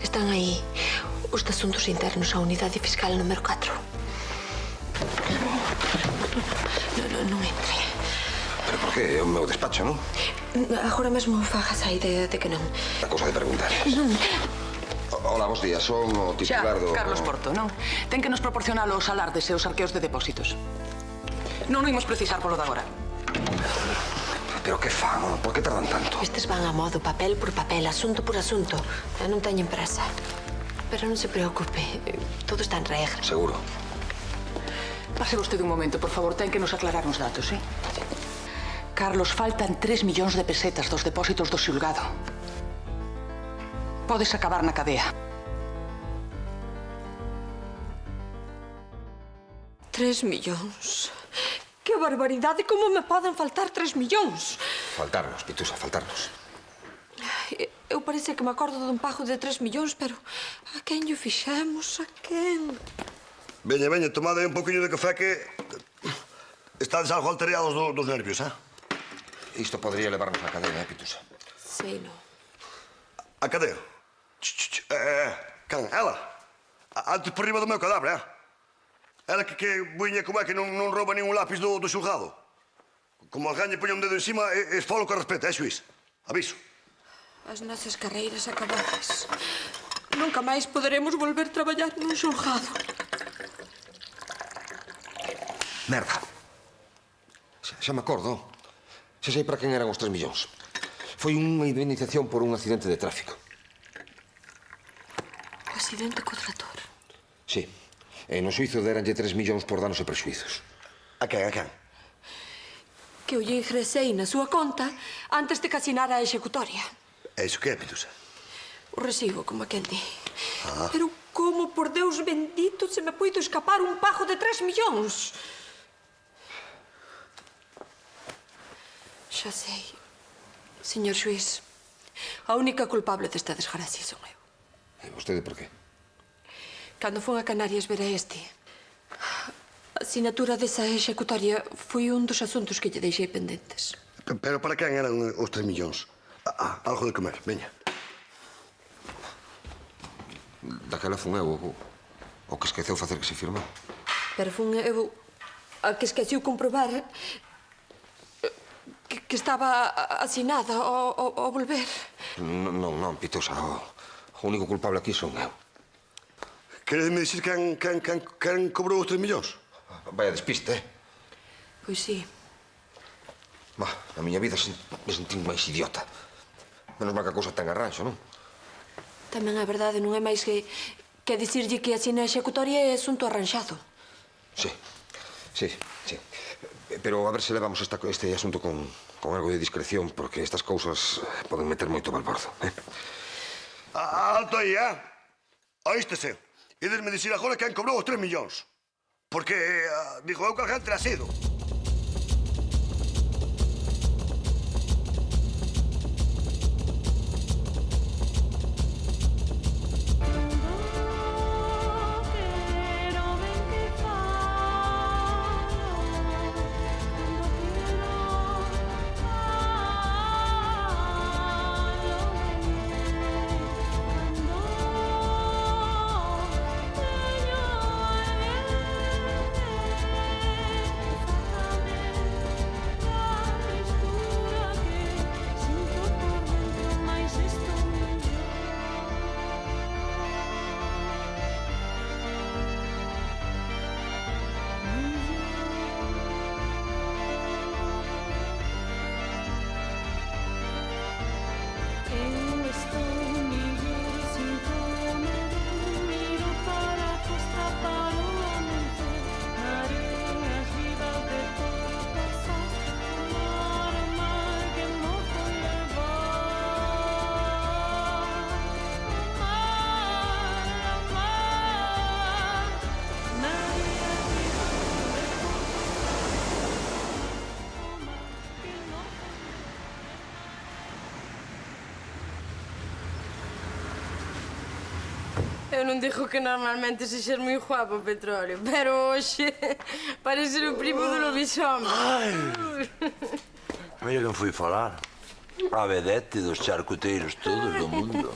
Están aí os de asuntos internos á unidade fiscal número 4. Non entre. Pero por qué? É o meu despacho, non? Agora mesmo fagas a idea de que non. A cousa de preguntar. Hola, bons días. Son o titular do... Carlos Porto, non? Ten que nos proporcionar os alardes e os arqueos de depósitos. Non imos precisar polo de agora. Pero que fan? Por que tardan tanto? Estes van a modo papel por papel, asunto por asunto. Non teñen presa. Pero non se preocupe, todo está en regra. Seguro. Pase vostede un momento, por favor, ten que nos aclarar uns datos, sí? Carlos, faltan 3 millóns de pesetas dos depósitos do xulgado. Podes acabar na cadea. 3 millóns. Que barbaridade, como me poden faltar 3 millóns? Faltarnos, Pitusa, faltarnos. Eu parece que me acordo dun pago de 3 millóns, pero a quen lle fixemos? A quen? Veña, tomade un poquinho de café que... Estades algo altereados dos nervios, eh? Isto podría levarnos á cadena, Pitusa. Sei, non. A cadea? Can? Ela? Antes por riba do meu cadáver, eh? Ela que buiña como é que non rouba ningún lápis do xulgado. Como alguén lle poña un dedo encima, esfolo con respeto, xuiz? Aviso. As nosas carreiras acabadas. Nunca máis poderemos volver traballar nun xulgado. Merda. Xa me acordo. Xa sei para quen eran os 3 millóns. Foi unha indemnización por un accidente de tráfico. O accidente co trator. Sí. E no suizo deranlle 3 millóns por danos e prexuizos. A quen? Que eu lle ingresei na súa conta antes de que asinara a executoria. E iso que é, Pitusa? O recibo, como a quen di. Pero como, por Deus bendito, se me puido escapar un pago de 3 millóns? Xa sei. Señor xuiz, a única culpable desta desgracia son eu. E vostede por qué? Cando fun a Canarias ver a este, a asinatura desa executoria foi un dos asuntos que lle deixei pendentes. Pero para quen eran os 3 millóns? Algo de comer, veña. Daquela fun eu o que esqueceu facer que se firmou. Pero fun eu a que esqueciu comprobar que estaba asinada ao volver. Non, Pitusa. O único culpable aquí son eu. Queredeme dicir quen cobrou os 3 millóns? Vaya despiste, eh? Pois sí. Na miña vida me sentín máis idiota. Menos mal que a cousa ten arranxo, non? Tamén a verdade non é máis que dicirlle que asina a executoria é asunto arranxado. Sí. Pero a ver se levamos este asunto con algo de discreción, porque estas cousas poden meter moito balbordo, eh? Alto aí, eh? Oístese. Idesme dicir agora quen cobrou os 3 millóns. Porque, digo eu que alguén terá sido. Eu non digo que normalmente sexas moi guapo, Petróleo, pero hoxe parece o primo do lobisombre. Ai! Mira quen foi falar. A vedette dos charcuteiros todos do mundo.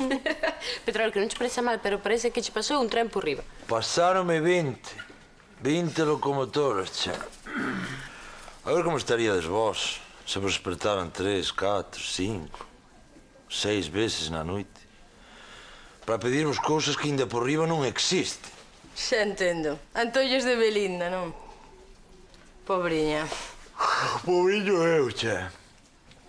Petróleo, que non te parece mal, pero parece que che pasou un tren por riba. Pasáronme 20 locomotoras, che. A ver como estaríades vos se vos despertaran 3, 4, 5, 6 veces na noite para pedirvos cousas que ainda por riba non existen. Xa entendo. Antollos de Belinda, non? Pobriña. Pobillo eu, che.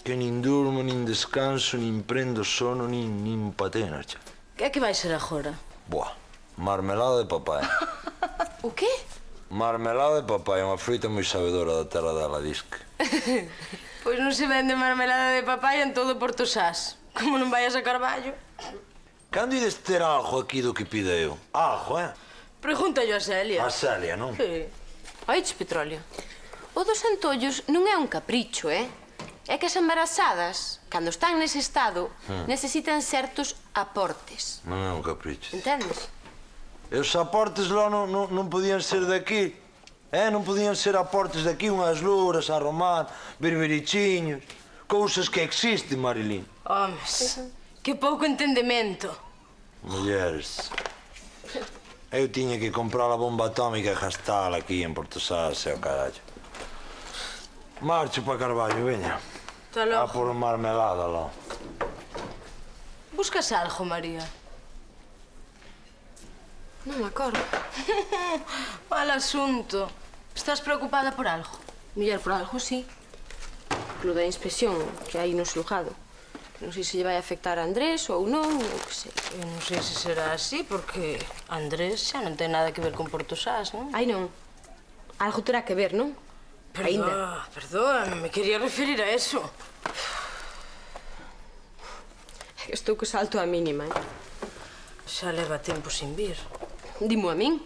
Que nin durmo, nin descanso, nin prendo sono, nin patena, che. Que vai ser agora? Buah, marmelada de papai. O qué? Marmelada de papai, unha fruita moi sabedora da terra dela, disque. Pois non se vende marmelada de papaya en todo Porto Sás. Como non vayas a Carballo? Cando ides ter algo aquí do que pida eu? Algo, Pregúntalle a Celia. A Celia, non? Sí. Oiches, Petróleo, o dos antollos non é un capricho, É que as embarazadas, cando están nese estado, necesitan certos aportes. Non é un capricho. Entendes? E os aportes lá non podían ser de aquí. Non podían ser aportes de aquí, unhas louras a romar, berberichiños, cousas que existen, Marilín. Homes, que pouco entendemento. Mulleres. Eu tiña que comprar a bomba atómica e gastala aquí en Porto Sás e o carallo. Marcho para Carballo, veña. Tá A logo. por marmelada lá. Buscas algo, María? Non me acordo. Mal asunto. Estás preocupada por algo? Muller, por algo, sí. Lo da inspección que hai no xulgado. Non sei se lle vai afectar a Andrés ou non, ou que sei. Eu non sei se será así, porque Andrés xa non ten nada que ver con Porto Sás, non? Ai, non. Algo terá que ver, non? Perdoa, non me quería referir a eso. Estou que salto a mínima, Xa leva tempo sin vir. Dimo a min.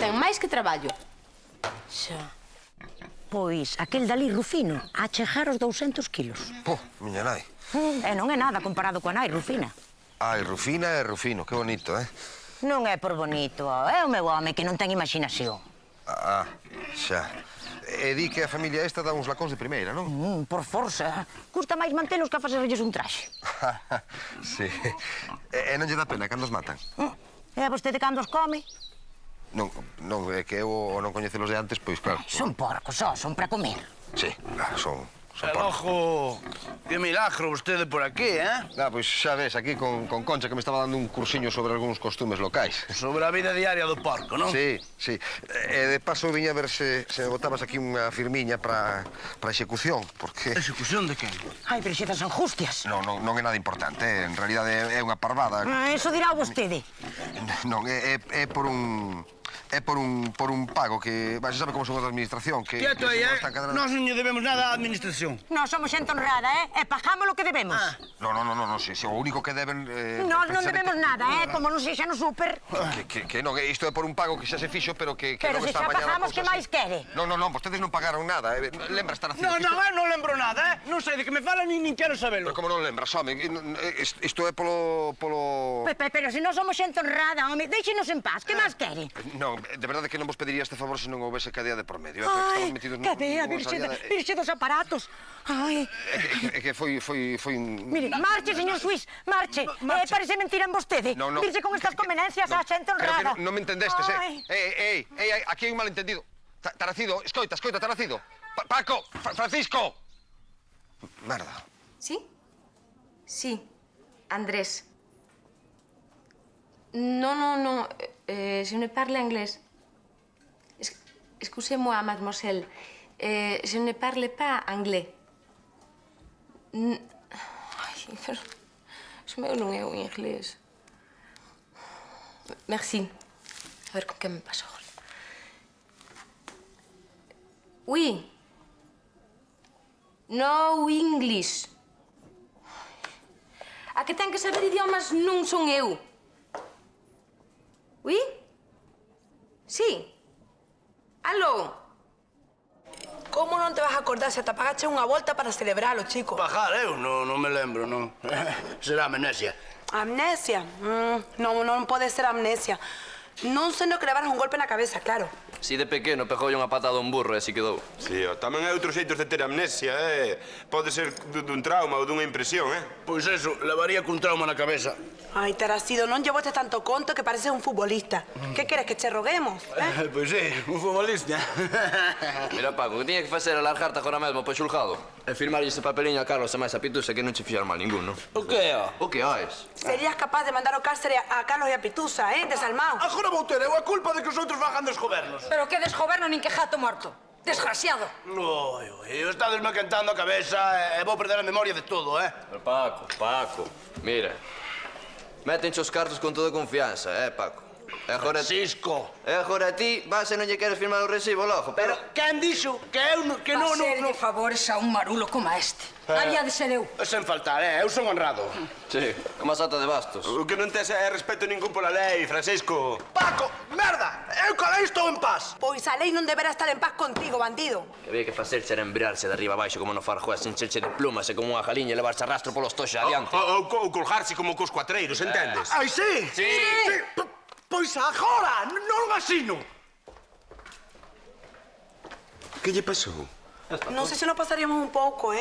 Ten máis que traballo. Xa. Pois aquel dali Rufino, a chegar os 200 kilos. Pô, miña nai. E non é nada comparado coa nai, Rufina. Ai, Rufina e Rufino, que bonito, Non é por bonito, é o meu home que non ten imaginación. Xa. E di que a familia esta dá uns lacóns de primeira, non? Por forza. Custa máis mantelos que a facerlles un traxe. Sí. E non lle dá pena cando os matan? E a vostede cando os come? Non, é que eu ao non coñecelos de antes, pois claro. Son porcos, só, son para comer. Sí, claro, son E porcos. logo, que milagro vostede por aquí, Pois xa ves, aquí con Concha que me estaba dando un cursiño sobre algúns costumes locais. Sobre a vida diaria do porco, non? Sí. E de paso viña a ver se botabas aquí unha firmiña para execución, porque... Execución de quen? Ai, pero xe das angustias. Non é nada importante, en realidade é unha parvada. Eso dirá vostede. Non, é por un... É por un pago que... Vai, se sabe como son os da administración, que... Quieto aí, se non están cadrando- Nós non lle debemos nada á administración. Nós somos xente honrada, e pagamos lo que debemos. Non, se o único que deben... Nós non precisamente- debemos nada, como non sexa no súper. Que non, isto é por un pago que xa se fixo, pero que Pero non se está xa mañana... pagamos, que máis quere? Non, vostedes non pagaron nada. Lembra estar haciendo... Non, eu non lembro nada, Non sei de que me falan nin quero sabelo. Pero como non lembras, home? Isto é polo... Pero se non somos xente honrada, home, deixenos en paz, que máis quere? Non, de verdade que non vos pediría este favor se non houvese cadea de por medio. Ai, Estamos metidos cadea, nunha virxe salida- dos aparatos. Ai, É que foi un... mire, marche, señor Suís, marche. Parece mentira en vostede. No. Virse con estas convenencias a xente Creo que honrada. non me entendestes, Ai. Ei, aquí hai un malentendido. Taracido, escoita, Taracido. Paco, Francisco. Merda. Sí? Sí, Andrés. Non, je ne parle anglais. Excusez-moi, mademoiselle. Je ne parle pas anglais. Ai, pero... O meu non é o inglés. Merci. A ver con que me paso agora. Oui. No English. A que ten que saber idiomas non son eu. Oui? Sí. Aló. Como non te vas a acordar se te apagaste unha volta para celebralo, chico? Pagar, eu non me lembro, non. Será amnesia. Amnesia? Non pode ser amnesia. Non sendo que levaras un golpe na cabeza, claro. Si de pequeno pegoulle unha patada a un burro e así quedou. Si, tamén hai outros xeitos de ter amnesia, Pode ser dun trauma ou dunha impresión, Pois eso, levaría cun trauma na cabeza. Ay, Tarasido, non llevaste tanto conto que pareces un futbolista. ¿Qué quieres, que che roguemos? Pois sí, un futbolista. Mira, Paco, o que tiña que facer era largarte agora mesmo po xulgado e firmarlle ese papeliño a Carlos e máis a Pitusa que non che fixar mal ningún, non? O que é? O que haes? Serías capaz de mandar ao cárcere a Carlos e a Pitusa, desalmado. Agora vou ter eu a culpa de que os outros fagan desgobernos. Pero que desgoberno nin que jato morto. Desgraciado. Estadesme quentando a cabeza e vou perder a memoria de todo, Pero Paco, mira. Métenche os cartos con toda confianza, Paco. E agora... Francisco. E agora ti vas e non lle queres firmar o recibo logo, pero... Quen dixo que eu que non... Facerlle favores a un marulo como este. Había de ser eu. Sen faltar, eu son honrado. Sí, como a sata de bastos. O que non tes é respeto ningún pola lei, Francisco. Paco, merda! Eu con aí estou en paz. Pois a lei non deberá estar en paz contigo, bandido. Que había que facerche era embriarse de arriba abaixo como no Farjuez, encherche de plumas e como unha jaliña e levarse arrastro polos toxos adiante. Ou colgarse como cos cuatreiros, entendes? Ai, sí? Sí. Pois agora, non asino. Que lle pasou? Non sei se nos pasaríamos un pouco,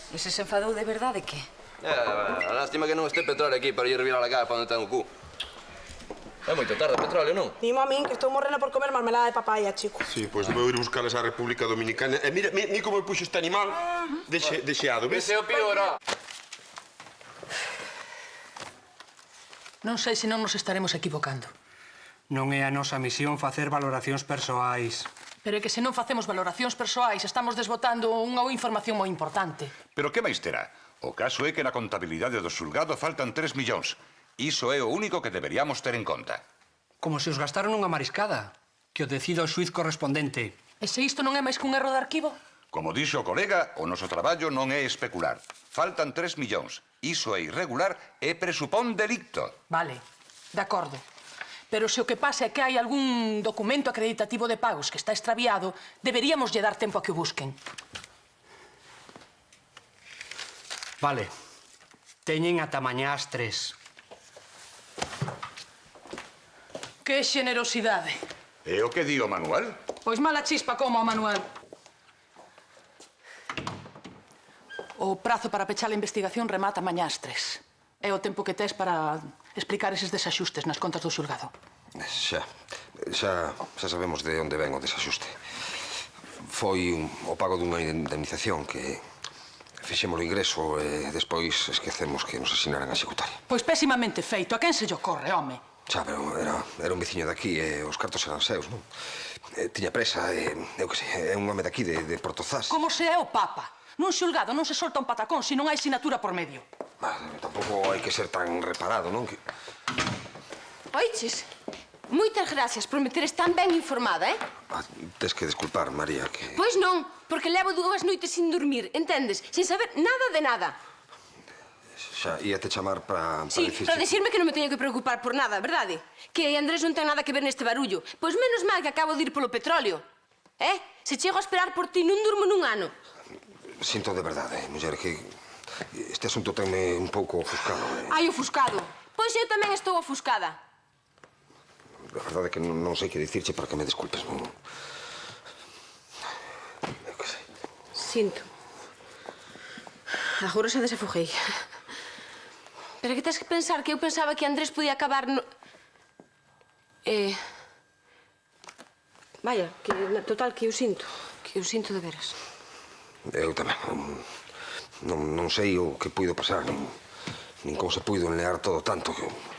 Ese se enfadou de verdade que? A lástima que non este petróleo aquí para ir revirar a cara para onde ten o cu. É moito tarde, petróleo, non? Dimo a min que estou morrendo por comer marmelada de papaya, chico. Sí, pois vou ir buscar esa República Dominicana. E mira como puxo este animal deseado, ves? Ese é o pior, Non sei se non nos estaremos equivocando. Non é a nosa misión facer valoracións persoais. Pero é que se non facemos valoracións persoais, estamos desbotando unha información moi importante. Pero que máis terá? O caso é que na contabilidade do xulgado faltan 3 millóns. Iso é o único que deberíamos ter en conta. Como se os gastaron unha mariscada. Que o decida o xuiz correspondente. E se isto non é máis que un erro de arquivo? Como dixo o colega, o noso traballo non é especular. Faltan 3 millóns. Iso é irregular e presupón delicto. Vale, de acordo. Pero se o que pasa é que hai algún documento acreditativo de pagos que está extraviado, deberíamos lle dar tempo a que o busquen. Vale. Teñen ata mañá ás 3. Que xenerosidade. E o que di o manual? Pois mala chispa como o manual. O prazo para pechar a investigación remata mañá ás 3. É o tempo que tes para explicar eses desaxustes nas contas do xulgado. Xa sabemos de onde ven o desaxuste. Foi o pago dunha indemnización que fixemos o ingreso e despois esquecemos que nos asinaran a executaria. Pois pésimamente feito. A quen se lle ocorre, home? Xa, pero era un veciño daqui e os cartos eran seus, non? Tiña presa e, eu que sei, é un home daqui de Portozás. Como se é o Papa. Nun xulgado non se solta un patacón se non hai sinatura por medio. Tampouco hai que ser tan reparado, non? Oiches, moitas gracias por me teres tan ben informada, Tes que desculpar, María, que... Pois non, porque levo 2 noites sin dormir, entendes? Sin saber nada de nada. Xa, íate chamar para Sí, dicirche... para decirme que non me teño que preocupar por nada, verdade? Que Andrés non ten nada que ver neste barullo. Pois menos mal que acabo de ir polo petróleo. Se chego a esperar por ti, non durmo nun ano. Sinto de verdade, muller, que este asunto tenme un pouco ofuscado. Ai, ofuscado. Pois eu tamén estou ofuscada. A verdade é que non sei que dicirche para que me desculpes, non? Eu que sei. Sinto. Agora xa desafoguei. Pero que tens que pensar que eu pensaba que Andrés podía acabar no... Vaya, que total, que eu sinto. Que eu sinto de veras. Eu tamén. Non sei o que puido pasar, nin como se puido enlear todo tanto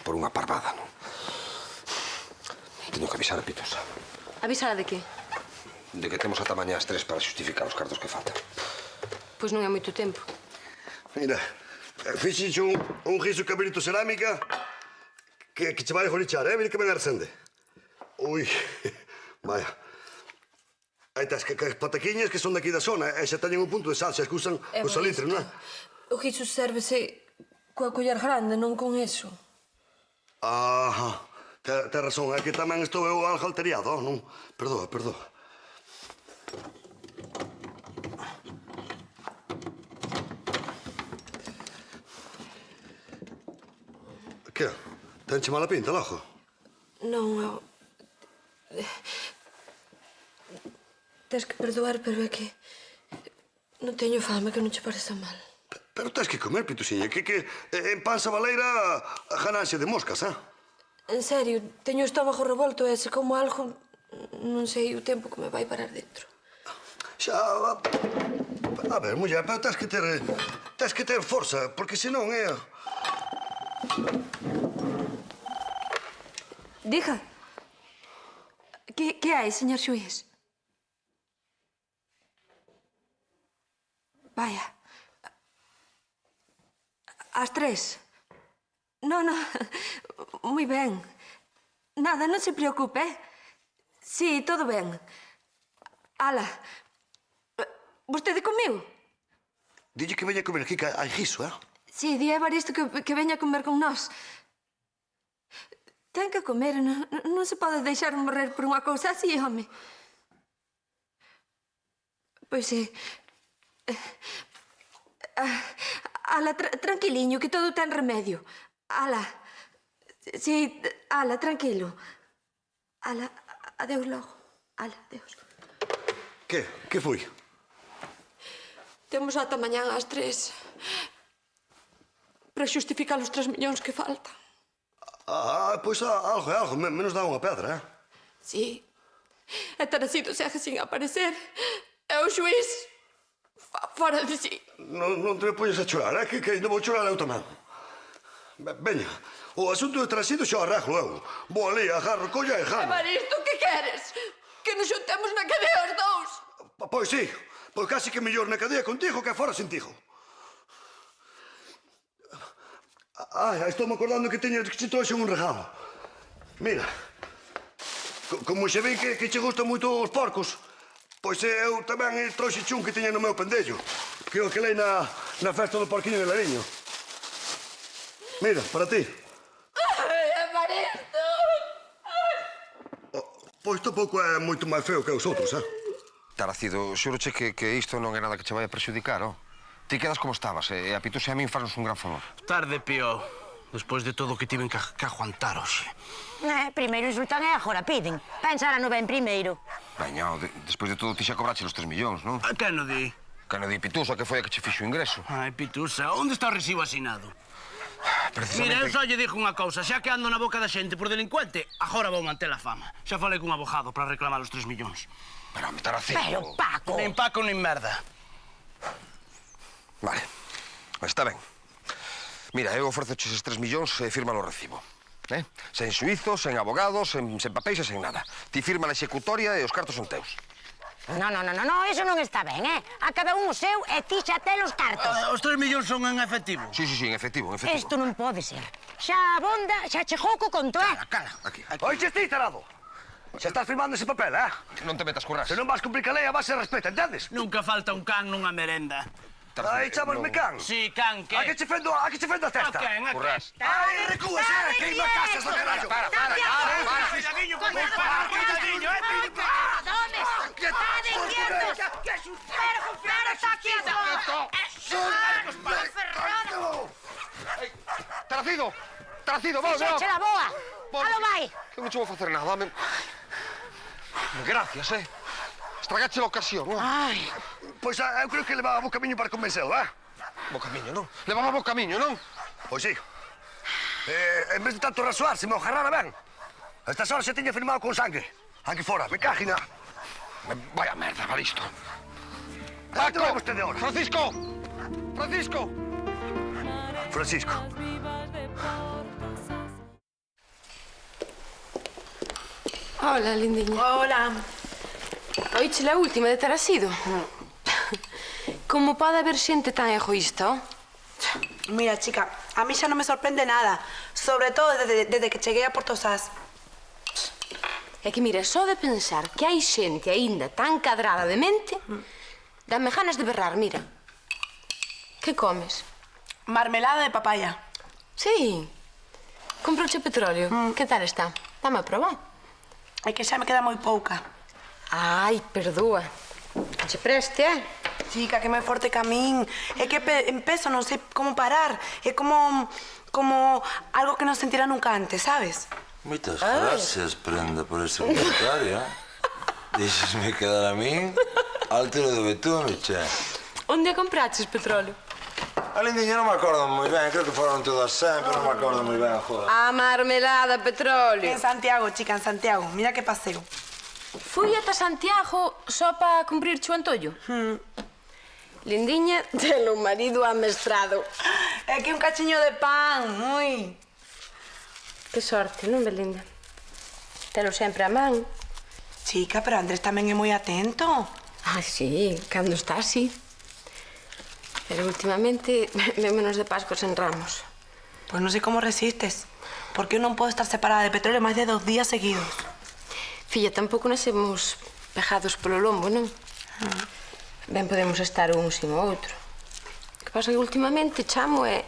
por unha parvada, non? Teño que avisar a Pitusa. Avisala de que? De que temos ata mañá ás 3 para xustificar os cartos que faltan. Pois non é moito tempo. Mira, fixeche un riso cabrito cerámica que che vai a jolichar, mira que ben arcende. Ui, vaya. Aí tas que as pataquiñas que son daqui da zona e xa teñen un punto de sal, xa que usan o salitre, non é? O guiso sérvese coa collar grande, non con eso. Ajá, ten razón, é que tamén estou eu algo alterado, non? Perdoa. Que? Tenche mala pinta, logo? Non, Tens que perdoar, pero é que... Non teño fame, que non che pareza mal. Pero tens que comer, Pitusiña, que en panza baleira a ganancia de moscas, eh? En serio, teño o estómago revolto e se como algo... Non sei o tempo que me vai parar dentro. Xa... A ver, muller, pero tens que ter forza, porque senón é... Diga. Que hai, señor xuiz? Vaya. Ás 3. No, moi ben. Nada, non se preocupe, eh? Sí, todo ben. Ala, vostede comiu? Dille que veña a comer aquí, que hai guiso, eh? Sí, di a Evaristo que veña a comer con nós. Ten que comer, non se pode deixar morrer por unha cousa así, home. Pois sí. Ala, tranquiliño, que todo ten remedio. Ala. Sí, ala, tranquilo. Ala, adeus logo. Ala, adeus. Que foi? Temos ata mañán ás 3 para xustificar os 3 millóns que faltan. Pois algo é algo, menos dá unha pedra, eh? Sí. E Tarasido segue sin aparecer. E o xuiz fora de si. Non te me poñes a chorar, eh? Que ainda vou chorar eu tamén. Veña, o asunto de Tarasido xa o arreglo eu. Vou ali, agarro, colla e jano. Evaristo, que queres? Que nos xuntemos na cadea os dous? Pois sí, pois casi que mellor na cadea contigo que fora sin tigo. Estou me acordando que teño que che trouxe un regalo. Mira, como xe vi que che gustan moito os porcos, pois eu tamén trouxe un que teña no meu pendello, que o que lei na festa do porquiño de Lariño. Mira, para ti. Evaristo! Pois tampouco é moito máis feo que os outros, eh? Tarasido, xúroche que isto non é nada que che vai a prexudicar, ó. Ti quedas como estabas, e a Pitusa e a min fanos un gran favor. Tarde, Pío. Despois de todo o que tiven que aguantar hoxe. Primeiro insultan e agora piden. Pensara no ben primeiro. Veña, despois de todo ti xa cobrache os 3 millóns, non? A que no di? Que no di Pitusa, que foi a que che fixo o ingreso. Ai, Pitusa, onde está o recibo asinado? Precisamente... Mira, eu só lle dixo unha cousa. Xa que ando na boca da xente por delincuente, agora vou manter a fama. Xa falei cun abogado para reclamar os 3 millóns. Pero, Tarasido... Pero, Paco... Nin Paco, nin merda. Vale, está ben. Mira, eu ofreceche eses 3 millóns e fírmalo o recibo. Sen suizos, sen abogados, sen papéis e sen nada. Ti firma a executoria e os cartos son teus. No, eso non está ben, eh? A cada un o seu e ti xa tel os cartos. Os 3 millóns son en efectivo? Sí, en efectivo, Isto non pode ser. Xa a bonda, xa chegou co conto, eh? Cala. Aquí. Oiches ti, tarado? Xa estás firmando ese papel, eh? Non te metas curras. Se non vas cumprir a lei, a base de respeto, entendes? Nunca falta un can nunha merenda. Ai, chamasme can? Sí, can, que? A que che fendo a testa? Curras. Ai, recúas, queima casas do carallo. Para. Cuidadiño, cuidadiño, Tarasido, vamos. Fixeche la boa. Alo vai. Que non che vou facer nada, Gracias, Estragache a ocasión, non? Ai. Pois eu creo que levaba bo camiño para convencelo, eh? Bo camiño, non? Levaba bo camiño, non? Pois sí. En vez de tanto rasoar, se me ojarrara ben. A estas horas xa tiña firmado con sangue. Aquí fora, me cágina. Vaya merda, Evaristo. Paco! Vostede ahora. Francisco! Hola, lindiña. Hola. Oiche la última de Tarasido? Como pode haber xente tan egoísta, oh? Mira, chica, a mí xa non me sorprende nada. Sobre todo desde que cheguei a Porto Sás. É que, mira, só de pensar que hai xente aínda tan cadrada de mente, dame ganas de berrar, mira. Que comes? Marmelada de papaya. Sí. Comprouche petróleo. Que tal está? Dame a probar. É que xa me queda moi pouca. Ai, perdoa. Que che preste, eh? Chica, que moi forte que a min. É que empezo, non sei como parar. É como algo que non sentira nunca antes, sabes? Moitas gracias, Prenda, por ese comentario, Deixesme quedar a min a altura do betume, che. Onde a compraches petróleo? A lindiña non me acordo moi ben, creo que foron todas sempre, non me acordo moi ben, joder. A marmelada, petróleo. En Santiago, chica, en Santiago. Mira que paseo. Fui ata Santiago só para cumprir o antollo. Lindiña, telo marido amestrado. É que un cachiño de pan, ui. Que sorte, non, Belinda? Telo sempre a man. Chica, pero Andrés tamén é moi atento. Ah, sí, cando está así. Pero últimamente vémonos de Pascos en Ramos. Pues non sei como resistes. Porque eu non podo estar separada de petróleo máis de 2 días seguidos. Filla, tampouco nos hemos pejados polo lombo, non? Ben podemos estar un sin o outro. O que pasa é que últimamente chamo e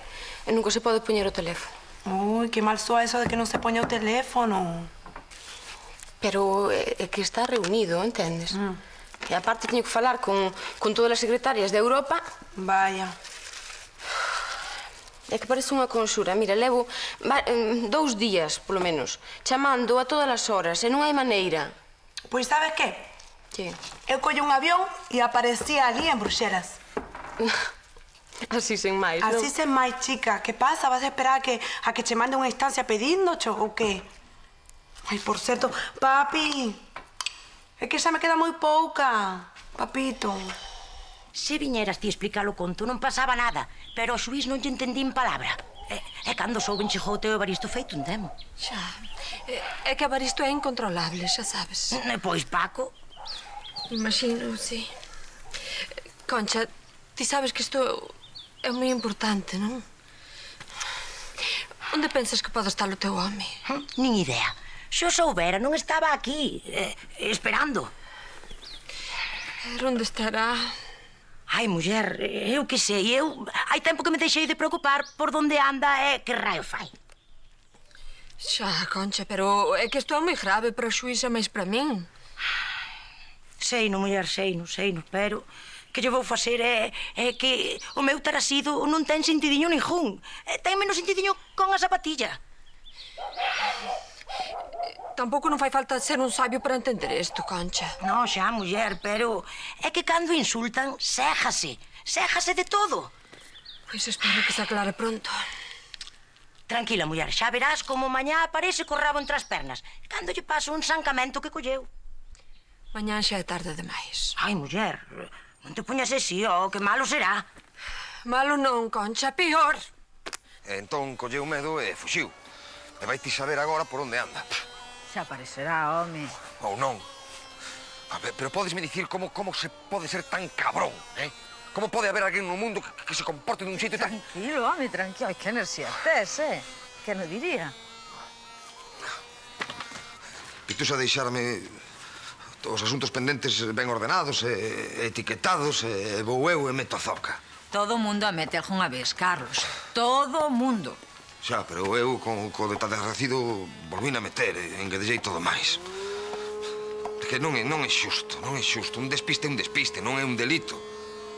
nunca se pode poñer o teléfono. Ui, que mal soa eso de que non se poña o teléfono. Pero é que está reunido, entendes? E aparte teño que falar con todas as secretarias de Europa. Vaya. É que parece unha conxura. Mira, levo 2 días, polo menos, chamando a todas as horas e non hai maneira. Pois sabes que? Que? Eu collo un avión e aparecía ali en Bruxelas. Así sen máis, non? Así sen máis, chica. Que pasa? Vas a esperar a que che mande unha instancia pedíndocho ou que? Ai, por certo, papi, é que xa me queda moi pouca, papito. Se viñeras ti explicalo conto, non pasaba nada, pero o xuiz non lle entendín palabra. E cando souben chegou o teu Evaristo feito un demo. Xa, é que Evaristo é incontrolable, xa sabes. E pois, Paco? Imagino, sí. Concha, ti sabes que isto é moi importante, non? Onde pensas que pode estar o teu home? Nin idea. Se o soubera, non estaba aquí, esperando. Onde estará? Ai, muller, eu que sei, hai tempo que me deixei de preocupar por onde anda e que raio fai. Xa, Concha, pero é que isto é moi grave para o xuiz e máis para min. Seino, muller, seino, pero que lle vou facer é que o meu tarasido non ten sentidiño ningún. Ten menos sentidiño con a zapatilla. Tampouco non fai falta ser un sabio para entender isto, Concha. No, xa, muller, pero é que cando insultan, séjase de todo. Pois espero que se aclare pronto. Tranquila, muller, xa verás como mañá aparece co rabo entre as pernas, cando lle paso un sancamento que colleu. Mañá xa é tarde demais. Ai, muller, non te poñas así, que malo será. Malo non, Concha, pior. Entón colleu medo e fuxiu. E vai ti saber agora por onde anda. Xa aparecerá, home. Ou non. A ver, pero podesme dicir como se pode ser tan cabrón, Como pode haber alguén no mundo que se comporte dun xeito tan... Tranquilo, home, tranquilo. Ai, que enerxía tes, Que non diría? Pitusa deixarme os asuntos pendentes ben ordenados e etiquetados e vou eu e meto a zoca. Todo o mundo a mete algunha vez, Carlos. Todo o mundo. Xa, pero eu, co desgracido, volvín a meter e enguedellei todo máis. Que non é xusto, non é xusto. Un despiste é un despiste, non é un delito.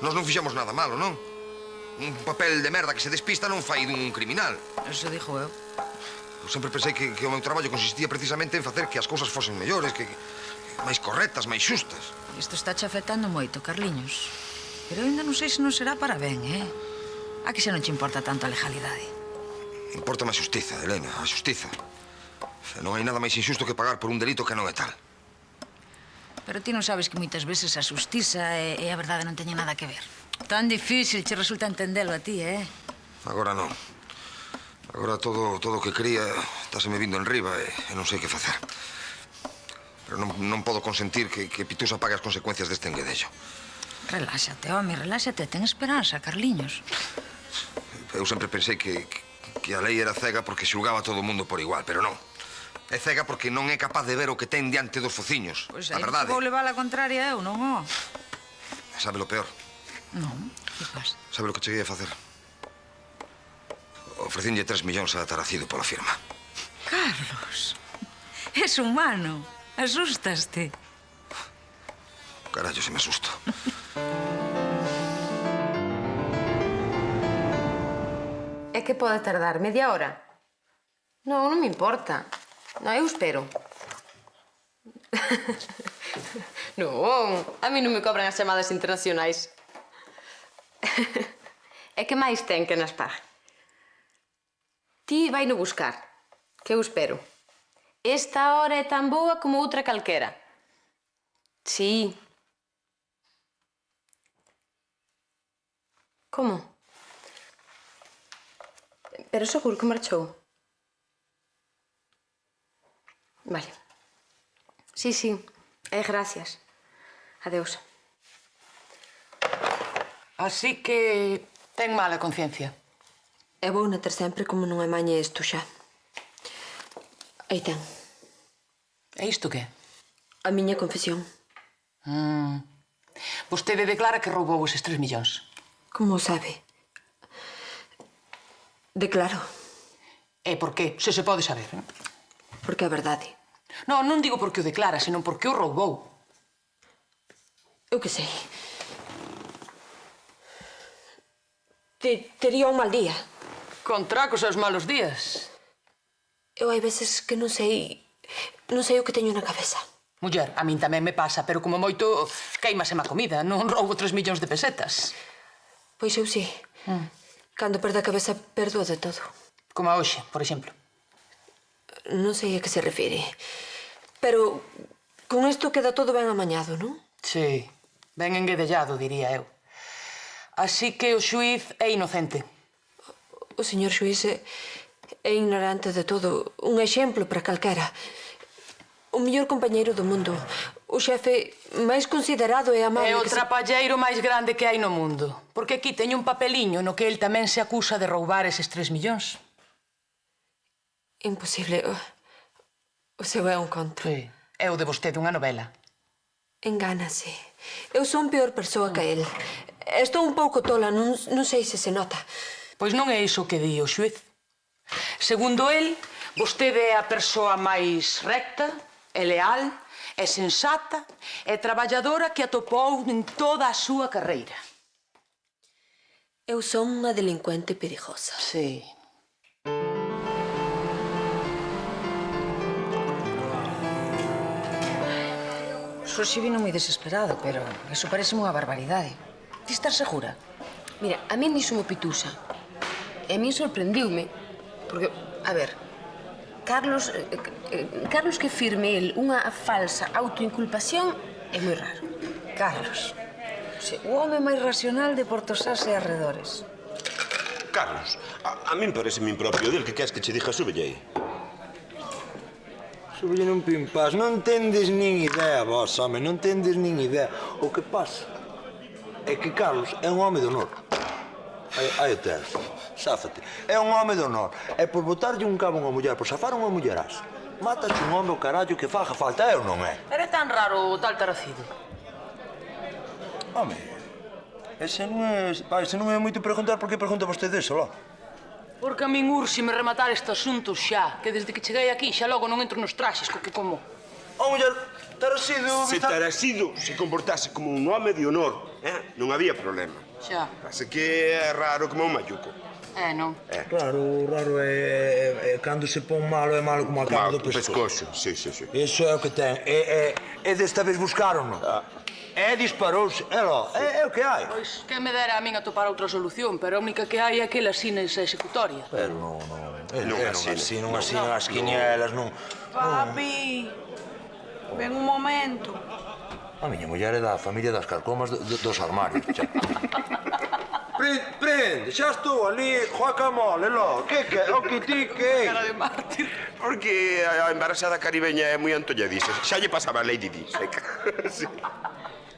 Nós non fixemos nada malo, non? Un papel de merda que se despista non fai dun criminal. Eso dixo eu. Eu sempre pensei que o meu traballo consistía precisamente en facer que as cousas fosen mellores, que máis correctas, máis xustas. Isto está che afectando moito, Carliños. Pero eu ainda non sei se non será para ben, A que xa non che importa tanto a legalidade? Importa-me a xustiza, Elena, a xustiza. Non hai nada máis injusto que pagar por un delito que non é tal. Pero ti non sabes que moitas veces a xustiza e a verdade non teñen nada que ver. Tan difícil che resulta entendelo a ti, Agora non. Agora todo o que quería estáseme vindo en riba e non sei que facer. Pero non podo consentir que Pitusa pague as consecuencias deste enguedello. Reláxate, home, reláxate. Ten esperanza, Carliños. Eu sempre pensei que a lei era cega porque xulgaba a todo o mundo por igual, pero non. É cega porque non é capaz de ver o que ten diante dos fociños. Pois a aí verdade. vou levar a contraria eu, non o? Sabe lo peor? Non, que pasa? Sabe lo que cheguei a facer? Ofrecinlle 3 millóns a Taracido pola firma. Carlos, es humano. Asustaste. Carallo, se me asusto. É que pode tardar media hora? Non me importa. Non, eu espero. Non, a mí non me cobran as chamadas internacionais. E que máis ten que nas pague? Ti vai no buscar, que eu espero. Esta hora é tan boa como outra calquera. Sí. Como? Pero seguro que marchou. Vale. Sí, gracias. Adeus. Así que ten mala conciencia. É vou na ter sempre como non amañe isto xa. Aí ten. E isto que? A miña confesión. Vostede declara que roubou eses 3 millóns. Como o sabe? Declaro. E por qué? Se pode saber. Porque é verdade. Non digo porque o declara, senón porque o roubou. Eu que sei. Tería un mal día. Contra cos seus malos días. Eu hai veces que non sei o que teño na cabeza. Muller, a min tamén me pasa, pero como moito queimaseme a comida. Non roubo 3 millóns de pesetas. Pois eu sí. Cando perdo a cabeza, perdo de todo. Como a hoxe, por exemplo. Non sei a que se refire. Pero con isto queda todo ben amañado, non? Sí, ben enguedellado, diría eu. Así que o xuíz é inocente. O señor xuíz é ignorante de todo. Un exemplo para calquera. O mellor compañeiro do mundo. O xefe máis considerado e amable. É o trapalleiro máis grande que hai no mundo. Porque aquí teño un papeliño no que el tamén se acusa de roubar eses 3 millóns. Imposible. O seu é un conto. Sí. É o de vostede unha novela. Engánase. Eu son peor persoa que el. Estou un pouco tola, non sei se se nota. Pois non é iso que di o xuíz. Segundo el, vostede é a persoa máis recta, é leal, é sensata, é traballadora que atopou en toda a súa carreira. Eu son unha delincuente perigosa. Sí. Xoxe vino moi desesperado, pero eso parece unha barbaridade. Ti estás segura? Mira, a min iso me pitusa. E a min sorprendiume, porque, a ver, Carlos que firme el unha falsa autoinculpación é moi raro. Carlos, o home máis racional de Portosás e arredores. Carlos, a min parece min propio del que queres que che diga súbelle aí. Súbelle nun pimpás, non tendes nin idea, vos, home, non tendes nin idea. O que pasa é que Carlos é un home de honor. Aí o tens, sáfate. É un home de honor. E por botarlle un cabo a unha muller, por safar unha mullerás, matas un home o carallo que faga falta, eu non é. Era tan raro o tal Taracido. Home, ese non é moito preguntar por que pregunta vostede iso, lá. Porque a min urxime rematar este asunto xa, que desde que cheguei aquí xa logo non entro nos traxes co que como. Oh, muller, Taracido... Se Taracido se comportase como un home de honor, non había problema. Xa. Así que é raro como un mayuco. Non. Claro, raro é cando se pon malo, é malo como a cama do pescozo. Sí. Iso é o que ten. E desta vez buscaron-no. E disparouse. É o que hai. Pois que me dera a min atopar outra solución, pero a única que hai é que asina esa executoria. Pero non asina as quinielas, non. Papi, ven un momento. A miña muller é da familia das carcomas dos armarios. Prende, xa estou ali, joaca mole, lo. Que? O que ti, que? Cara de mártir. Porque a embarazada caribeña é moi antolladiza. Xa lle pasaba a Lady Di, seca. Sí.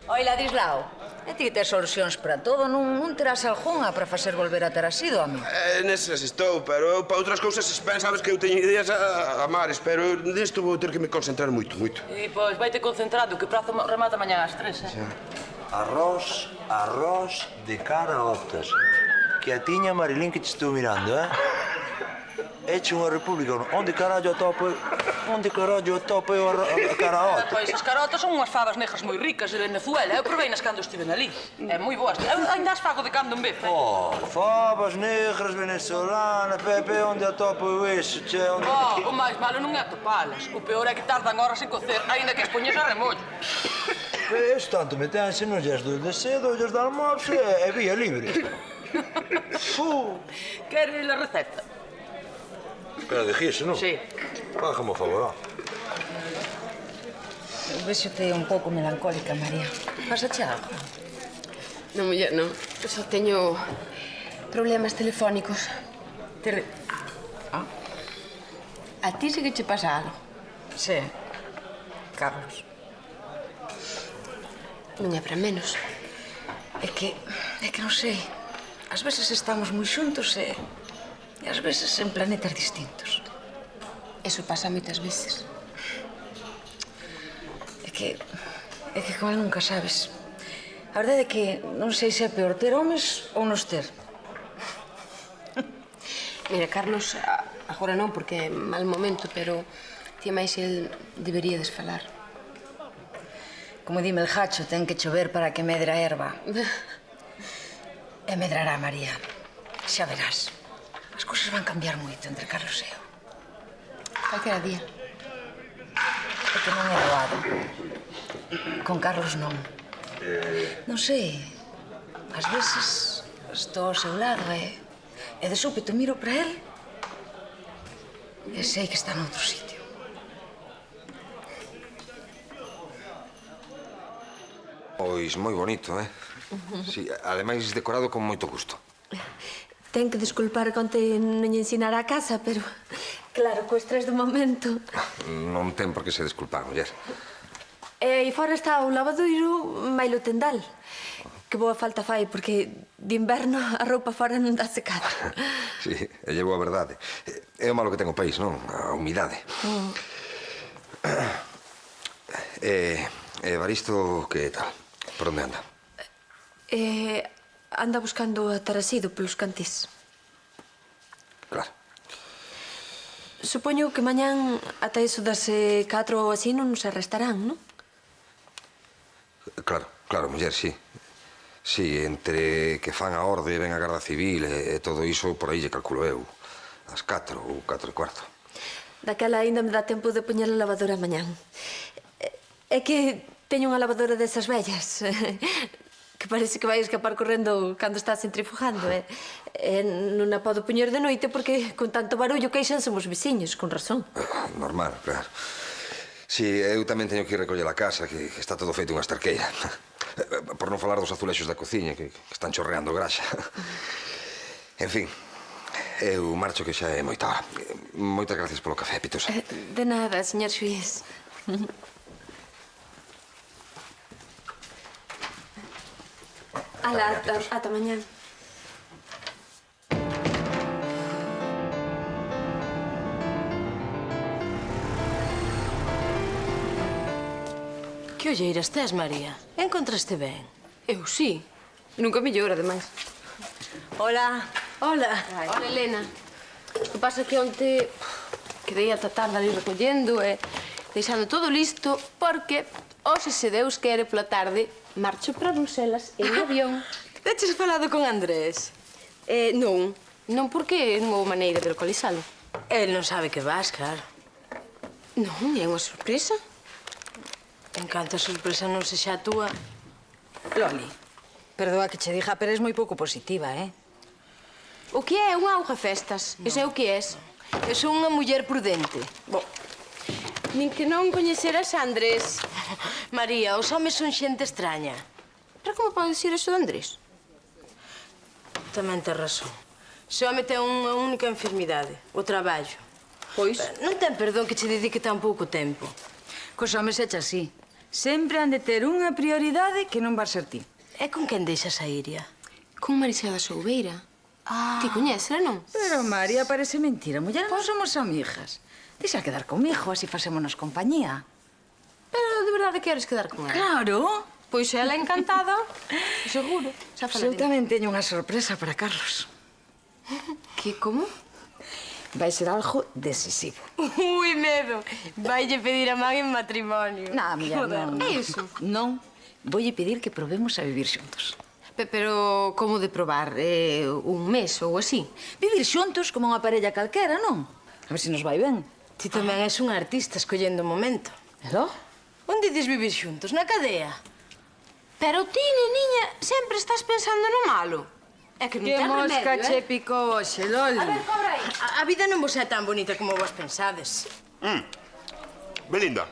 Oi, Ladislao, e ti tes solucións para todo, non terás algunha para facer volver a Taracido, home? Nesas estou, pero para outras cousas ben sabes que eu teño ideas a mares, pero nisto vou ter que me concentrar moito. E pois, vaite concentrado, que o prazo remata mañá ás 3, Arroz de caraotas. Que a tiña Marilín que te estou mirando, Eche unha república onde carallo atopo... Onde carallo atopa eu a carota? Pois as carotas son unhas fabas negras moi ricas de Venezuela. Eu proveinas cando estiven ali. É moi boas. Eu ainda as fago de cando en vez. Oh, fabas negras venezolanas, Pepe, onde atopo eu iso, che? O máis malo non é atopalas. O peor é que tardan horas en cocer, aínda que as poñes a remollo. Ves, tanto me tense, non lles dou de cedo, lles de almorzo e vía libre. Quere a receta? Pero dijese, non? Sí. Fájame o favor, Véxote un pouco melancólica, María. Pásache algo? Non, muller, non. Eu só teño problemas telefónicos. A ti sí que che pasa algo. Sí. Carlos. Non é para menos. É que non sei. Ás veces estamos moi xuntos e ás veces en planetas distintos. Eso pasa moitas veces. É que con él nunca sabes. A verdade é que non sei se é peor ter homes ou nos ter. Mira, Carlos, agora non porque é mal momento, pero ti máis el deberíades falar. Como dime el Hacho, ten que chover para que medre a erva. E medrará, María. Xa verás. As cousas van cambiar moito entre Carlos e eu. Calquera día. É que non é doado. Con Carlos non. Non sei. Ás veces estou ao seu lado e de súpeto miro para él e sei que está noutro sitio. Pois moi bonito, eh? Sí, ademais decorado con moito gusto. Ten que desculpar que onte non lle ensinara a casa, pero... Claro, co estrés do momento. Non ten por que se desculpar, muller. E aí fora está o lavadoiro mailo tendal. Que boa falta fai, porque de inverno a roupa fora non dá secada. Sí, e llevo a verdade. É o malo que ten o país, non? A humidade. Evaristo, que tal? Por onde anda? Anda buscando a Tarasido pelos cantís. Claro. Supoño que mañán ata iso das 4 ou así non se arrestarán, non? Claro, muller, sí. Sí, entre que fan a orde, ven a Garda Civil e todo iso, por aí lle calculo eu. As 4 ou 4 e cuarto. Daquela aínda me dá tempo de poñer a lavadora mañán. É que teño unha lavadora desas vellas que parece que vai escapar correndo cando está centrifugando. Non a podo poñer de noite porque con tanto barullo queixanse os veciños, con razón. Normal, claro. Sí, eu tamén teño que ir recoller a casa, que está todo feito unha estarqueira. Por non falar dos azulexos da cociña, que están chorreando graxa. En fin, eu marcho que xa é moita hora. Moitas gracias polo café, Pitosa. De nada, señor xuiz. Ala, ata mañán. Que olleiras tes, María? Encontraste ben? Eu sí. Nunca mellor, ademais. Hola. Hola, Elena. O que pasa é que onte quedei ata tarde ali recollendo e deixando todo listo porque hoxe, se Deus quere, pola tarde marcho para Bruselas en avión. Teches falado con Andrés? Non porque non houve maneira de localizalo. El non sabe que vas, claro. Non, é unha sorpresa. En canto a sorpresa non sexa a túa... Loli, perdoa que che diga, pero és moi pouco positiva, eh? O que é unha auga festas? Iso é o que és. Eu sou unha muller prudente. Bom, nin que non coñeceras a Andrés. María, os homes son xente extraña. Pero como pode dicir iso de Andrés? Tamén tes razón. Se o home ten unha única enfermidade, o traballo. Pois? Non ten perdón que che dedique tan pouco tempo. Cos homes echa así. Sempre han de ter unha prioridade que non va ser ti. E con quen deixas a Iria? Con Marisela Soubeira. Ti coñécela, non? Pero, María, parece mentira. Muller, non somos amigas. Deixa quedar comigo, así facémonos compañía. Pero de verdade queres quedar con ela? Claro. Pois ela encantada, seguro. Xa falarei. Eu tamén teño unha sorpresa para Carlos. Que, como? vai ser algo decisivo. Ui, medo. Vaille pedir a man en matrimonio. Non, muller, non. É iso? Non, voulle pedir que probemos a vivir xuntos. Pero como de probar? Un mes ou así? Vivir xuntos como unha parella calquera, non? A ver se nos vai ben. Ti tamén és un artista escollendo o momento. E logo? Onde dices vivir xuntos? Na cadea? Pero ti, neniña, sempre estás pensando no malo. É que non Que ten mosca remedio, che picou hoxe, Loli. A ver, cobra aí. A vida non vos é tan bonita como vos pensades. Belinda,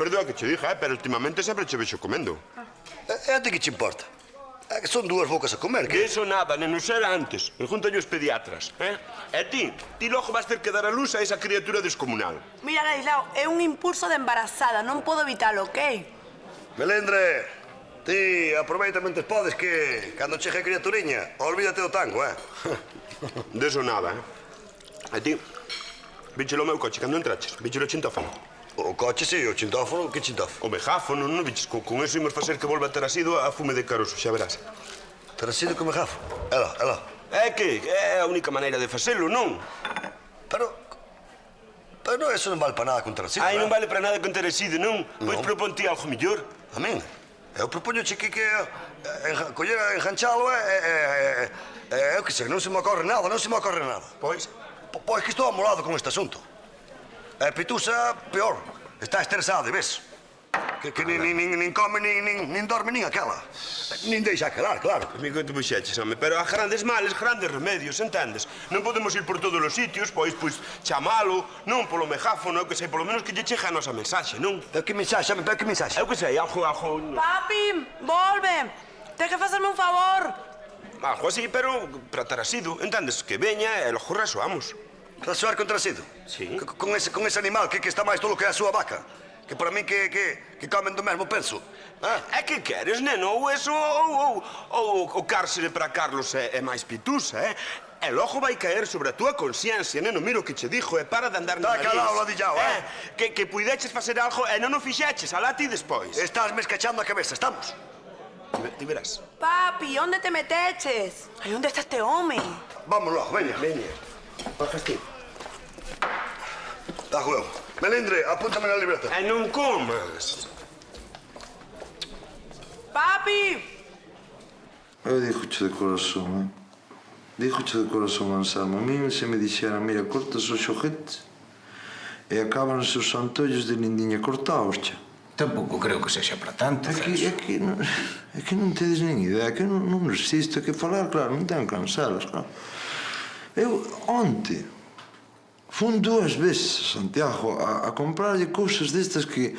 perdoa que che diga, pero últimamente sempre che vexo comendo. E a ti que te importa? É que son dúas bocas a comer, Que iso nada, neno, xa era antes. Pregúntalle os pediatras, E ti logo vas ter que dar a luz a esa criatura descomunal. Mira, Ladislao, é un impulso de embarazada, non podo evitalo, ok? Melendre, ti aproveita mentes podes que, cando chegue a criaturiña, olvídate do tango, Deso nada, E ti, víchelo o meu coche cando entraches, víchelo o chintófono. O coche, sí, o chintófono, que chintófono? O megáfono, non viches? Con eso imos facer que volva a ter asido a fume de caroso, xa verás. Ter asido co megáfono? Ela. É que é a única maneira de facelo, non? Pero eso non vale para nada con ter asido, Ai, non vale para nada con ter asido, non? Pois proponte algo mellor. A min? Eu propoño que coller a enganchalo eu que sei, non se me ocorre nada. Pois? Pois que estou amolado con este asunto. A Pitusa, peor. Está estresada, ves? Que nin come, nin dorme, nin aquela. Nin deixa aquelar, claro. Amigo, te puxeches, home, pero a grandes males, grandes remedios, entendes? Non podemos ir por todos os sitios, pois chamalo, non polo megáfono, eu que sei, polo menos que lle chegue a nosa mensaxe, non? Pero que mensaxe, pero que mensaxe? Eu que sei, algo... Papi, volve. Ten que facerme un favor. Algo así, pero para estar asido, entendes? Que veña e logo resoamos. Rasoar contra asido? Sí. Con ese animal que está máis tolo que a súa vaca. Que para min que comen do mesmo penso. É que queres, neno? Ou eso, ou o cárcere para Carlos é máis Pitusa, E logo vai caer sobre a túa consciencia, neno. Mira o que che dixo, para de andar na nariz. Está calado, ladillao, Que puideches facer algo e non o fixeches, alá ti despois. Estás me escachando a cabeza, estamos? Ti verás. Papi, onde te meteches? Ai, onde está este home? Vamos logo, veña. Bajas ti. Está, Julián. Melindre, apúntame na libreta. E non comas. Papi! Eu dixoche de corazón, Dixoche de corazón, Anselmo. A min se me dixera, mira, cortas os xoguetes e acábanse os antollos de lindiña cortaos, xa. Tampouco creo que sexa para tanto, Celso. É que non tedes nin idea, que non resisto, que falar, claro, non ten cancelas, claro. Eu, onte, fun 2 veces a Santiago a comprarlle cousas destas que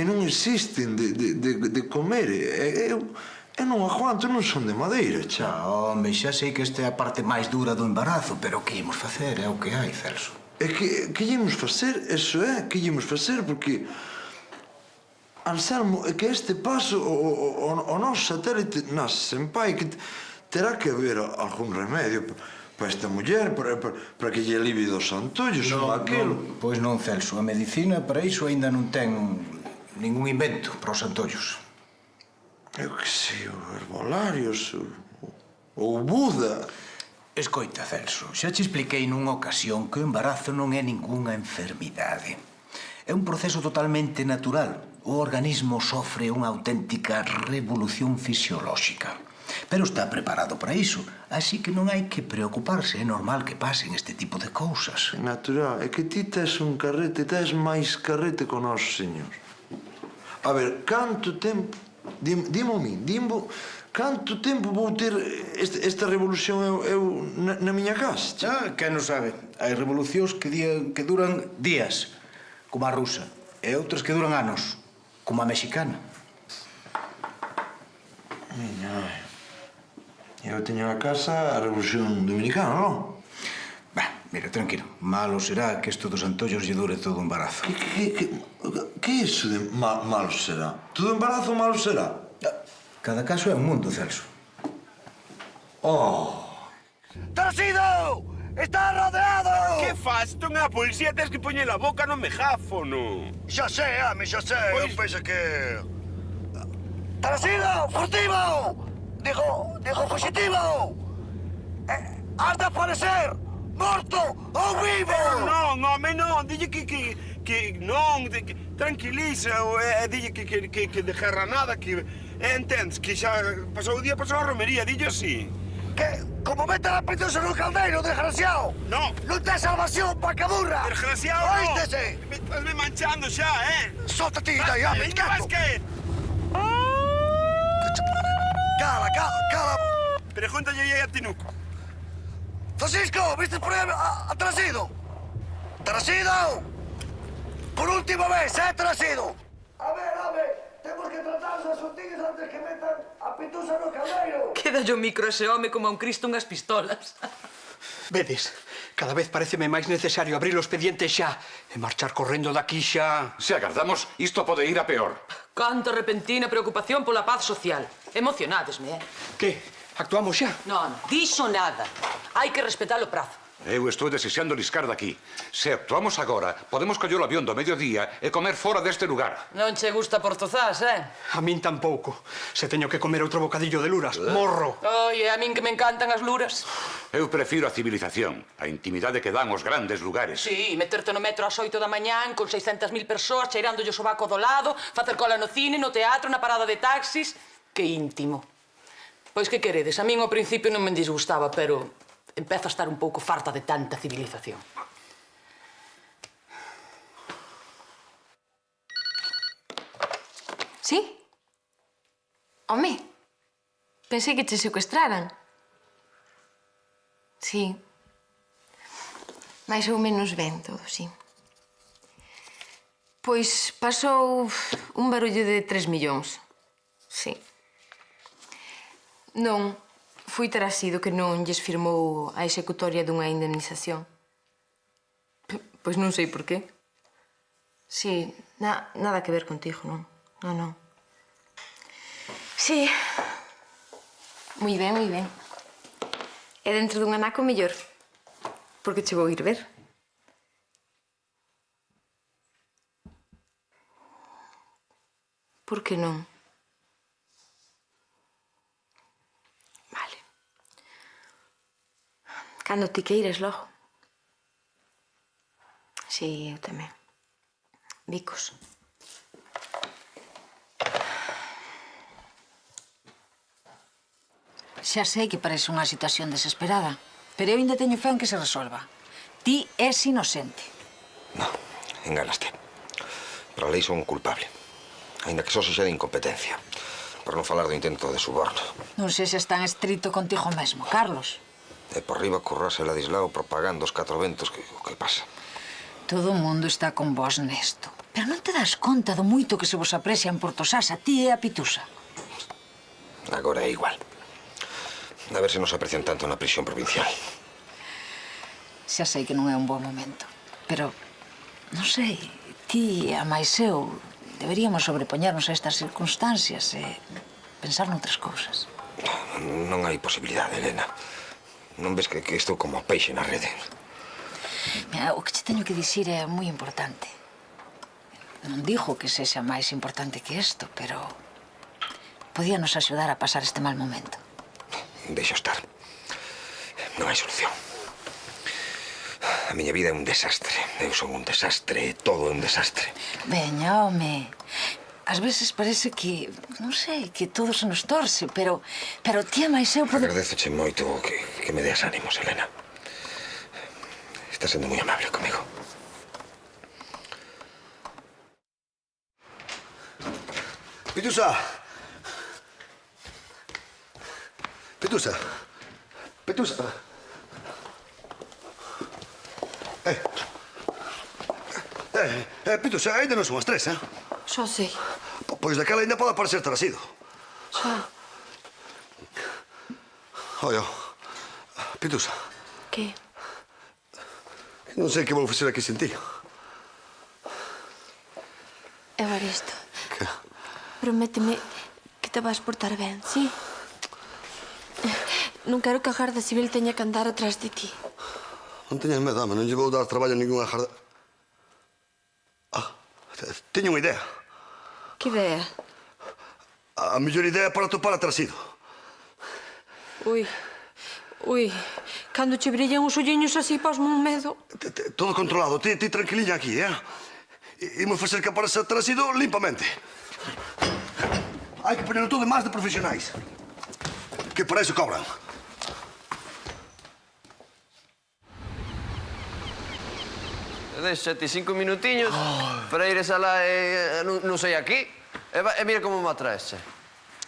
non existen de comer. Eu non aguanto, non son de madeira, xa. Home, xa sei que esta é a parte máis dura do embarazo, pero que imos facer? É o que hai, Celso. É que imos facer, eso é, que imos facer, porque... Anselmo, é que este paso, o noso satélite nace sen pai, que terá que haber algún remedio para esta muller, para que lle alivie dos antollos ou aquilo. Pois non, Celso. A medicina para iso aínda non ten ningún invento para os antollos. Eu que sei, o herbolarios, ou Buda. Escoita, Celso, xa te expliquei nunha ocasión que o embarazo non é ningunha enfermidade. É un proceso totalmente natural. O organismo sofre unha auténtica revolución fisiolóxica. Pero está preparado para iso, así que non hai que preocuparse. É normal que pasen este tipo de cousas. É natural. É que ti tes un carrete, tes máis carrete con o noso señor. A ver, canto tempo... Dimo a min, canto tempo vou ter esta revolución eu na miña casa? Quen non sabe? Hai revolucións que duran días, como a rusa, e outras que duran anos, como a mexicana. Miña, eu teño na casa a Revolución Dominicana, non? Mira, tranquilo. Malo será que isto dos antollos lle dure todo o embarazo. Que é iso de malo será? Todo embarazo malo será? Cada caso é un mundo, Celso. ¡Tarsido! ¡Está rodeado! Que faz? Ton a policía, tens que poñer a boca no megáfono. Xa sei, xa sei. Eu penso que... ¡Tarsido! ¡Furtivo! Digo fugitivo! ¡Has de aparecer! morto ou vivo? Non, home, non, dille que non, tranquiliza, e dille que de guerra nada, que entendes, que xa pasou o día, pasou a romería, dille así. Que, como mete a Pitusa no caldeiro, desgraciado! Non! Non ten salvación, paca burra! Desgraciado, non! Oístese! Estásme manchando xa, Solta-te, ya, me Venga, vas que... Cala! Pregúntalle aí a Tinuco. Francisco, viste por aí a Trasido? Trasido! Por última vez, Trasido! A ver, temos que tratar os asuntillos antes que metan a Pitusa no caldeiro. Queda o micro ese home como a un Cristo unhas pistolas. Vedes, cada vez pareceme máis necesario abrir o expediente xa e marchar correndo daqui xa. Se agardamos, isto pode ir a peor. Canta repentina preocupación pola paz social. Emocionadesme, Que? Actuamos xa? Non, dixo nada. Hai que respetar o prazo. Eu estou desexando liscar daqui. Se actuamos agora, podemos coller o avión do mediodía e comer fora deste lugar. Non che gusta Portozás, A min tampouco. Se teño que comer outro bocadillo de luras, morro. Oye, a min que me encantan as luras. Eu prefiro a civilización, a intimidade que dan os grandes lugares. Sí, meterte no metro ás 8 da mañán con 600.000 persoas cheirándolle o sobaco do lado, facer cola no cine, no teatro, na parada de taxis. Que íntimo. Pois que queredes? A min ao principio non me disgustaba, pero empezo a estar un pouco farta de tanta civilización. Sí? Home, pensei que che secuestraran. Sí. Mais ou menos ben todo, sí. Pois pasou un barullo de 3 millóns. Sí. Non, fui Trasido que non lles firmou a executoria dunha indemnización. Pois non sei por qué. Sí, nada que ver contigo, non? Non. Sí. Moi ben, moi ben. E dentro dun anaco mellor. Porque che vou ir ver. Por que non? Vale. Cando ti queires, logo. Sí, eu tamén. Bicos. Xa sei que parece unha situación desesperada, pero eu ainda teño fe en que se resolva. Ti és inocente. Enganaste. Para a lei son un culpable. Ainda que só sexa de incompetencia. Por non falar do intento de suborno. Non sei se és tan estrito contigo mesmo, Carlos. E por riba currase Ladislao propagando os 4 ventos que pasa. Todo o mundo está con vos nesto. Pero non te das conta do moito que se vos aprecia en Portosás a ti e a Pitusa. Agora é igual. A ver se nos aprecian tanto na prisión provincial. Xa sei que non é un bo momento, pero non sei, ti a máis eu deberíamos sobrepoñernos a estas circunstancias e pensar noutras cousas. Non hai posibilidade, Elena. Non ves que estou como peixe na rede? Mira, o que che teño que dicir é moi importante. Non digo que sexa máis importante que isto, pero podíanos axudar a pasar este mal momento. Deixa estar. Non hai solución. A miña vida é un desastre. Eu son un desastre, todo é un desastre. Veña, home. Ás veces parece que, non sei, que todo se nos torce, pero ti e máis eu pode... Agradeceche moito que me deas ánimos, Elena. Estás sendo moi amable comigo. Pitusa! Pitusa! Pitusa! Pitusa, ainda non son as 3, Xa sei. Pois daquela ainda pode aparecer Trasido. Xa. Oia, Pitusa. Que? Non sei que vou facer aquí sen ti. Evaristo. Que? Prométeme que te vas portar ben, sí? Non quero que a Garda Civil teña que andar atrás de ti. Non teñas medo, home, non lle vou dar traballo a ninguna Garda... Teño unha idea. Que idea? A mellor idea para topar a Trasido. Ui, Cando che brillan os olliños así, pasme un medo. Todo controlado. Ti tranquiliña aquí, Imos facer que aparece trasido limpamente. Hai que ponerlo todo máis de profesionais. Que para iso cobran. Deixate 5 minutiños para ires alá e non sei aquí. E mira como me atraes, che.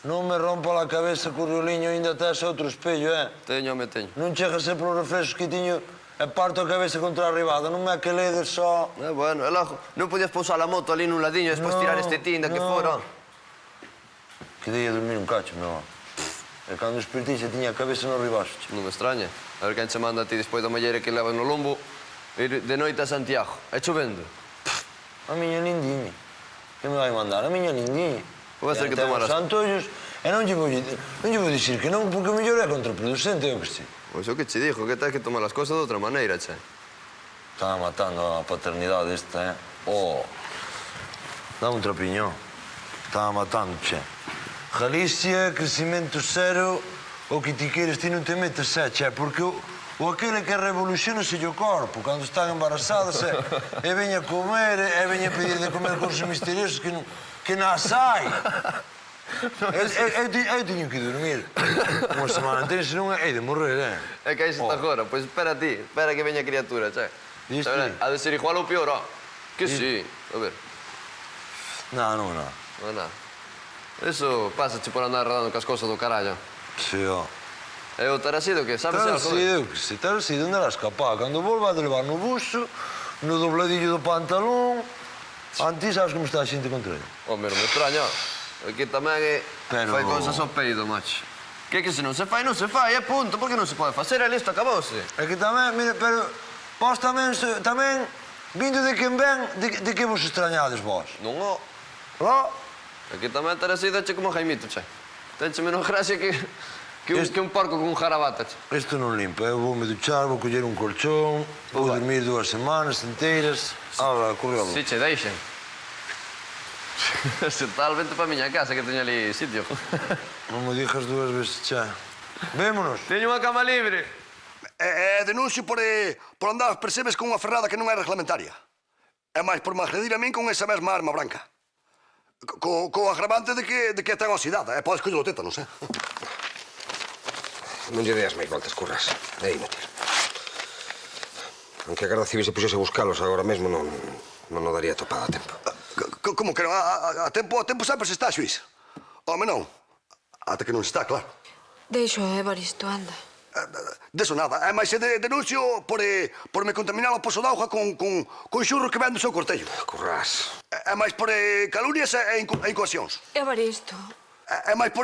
Non me rompa a cabeza co rioliño, ainda tes outro espello, Teño. Non chegas sempre os reflexos que tiño e parto a cabeza contra a ribada. Non me aqueledes só. Bueno, e logo, non podías pousar a moto ali nun ladiño e despois tirar este tinda que fora. Quedei a dormir un cacho, non. E cando despertei xa tiña a cabeza no ribaxo. Non me extraña. A ver quen che manda a ti despois da malleira que leva no lombo ir de noite a Santiago. É chovendo. A miña lindiña. Que me vai mandar? A miña lindiña. Pode ser que tomaras... Santollos, e non lle vou dicir que non, porque o mellor é contraproducente, eu que sei. Pois o que che dixo, que tens que tomar as cousas de outra maneira, che. Estaba matando a paternidade esta, Dá un trapiñón. Estaba matando, che. Galicia, crecimento cero, o que ti queres ti non te metes, che, porque o aquele que revoluciona-se o corpo, cando están embarazadas, e veña a comer, e veña a pedir de comer cousas misteriosas que nas hai. Eu tiño que dormir unha semana inteira, senón hei de morrer, É que aí se está agora, pois espera ti, espera que veña a criatura, che. Viste? Ha de ser igual ou pior, Que sí, a ver. Non. Non é nada. Eso pásache por andar rodando cas cousas do carallo. Sí, E o tarasido, que sabes algo? Tarasido, onde era escapar? Cando volva de levar no buxo, no dobladillo do pantalón... Antes sabes como está a xente contra ele? Home, non me extraña. Aquí tamén fai cousas ao peido, macho. Que se non se fai, punto. Por que non se pode facer? E listo, acabouse. É que tamén, mire, pero... Vos tamén, vindo de quen ven, de que vos extrañades vos? Non o. Aquí tamén tarasido eche como Jaimito, che. Tenche menos gracia que un porco con un jarabata, che. Isto non limpa, eu voume duchar, vou coller un colchón, vou dormir 2 semanas enteiras... Ahora, correu. Si, che deixen. Se tal, vente pa miña casa, que teño ali sitio. Non me dixas 2 veces xa. Vémonos. Teño unha cama libre. Denuncio por andar as percebes con unha ferrada que non é reglamentaria. É máis por me agredir a min con esa mesma arma branca. Co agravante de que ten oxidada. Podes coller o tétanos, Non lle deas máis voltas, curras. É inútil. Aunque a Garda Civil se puxese a buscalos agora mesmo, non o daría topada a tempo. Como que non? A tempo sempre se está, xuiz. Home, non. Ata que non se está, claro. Deixo, Evaristo, anda. Deso nada. É máis denuncio por me contaminar o pozo d'auga con xurro que ven do seu cortello. Currás. É máis por calumnias e incoacións. Evaristo. É máis por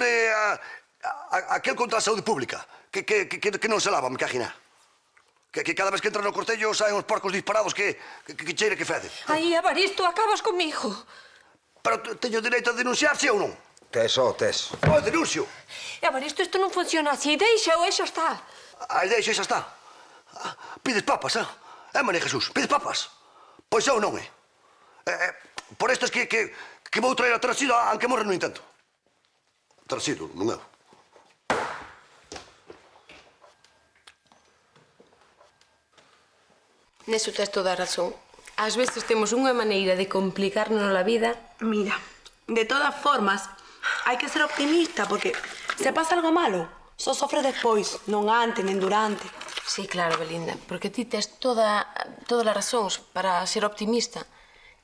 aquel contra a saúde pública que non se lava, me cagina. Que cada vez que entra no cortello saen os porcos disparados que cheira que fede. Ai, Evaristo, acabas comigo. Pero teño dereito a denunciar, si ou non? Tes. Denuncio. Evaristo, isto non funciona así. Deixa-o e xa está. Deixa e xa está. Pides papas, María Jesús? Pides papas? Pois eu non, Por isto é que vou traer a Tarasido aunque morre no intento. Tarasido, non eu. Neso tes toda a razón. Ás veces temos unha maneira de complicarnos a vida. Mira, de todas formas, hai que ser optimista, porque se pasa algo malo, só sofre despois, non antes, nen durante. Sí, claro, Belinda, porque ti tes todas as razóns para ser optimista.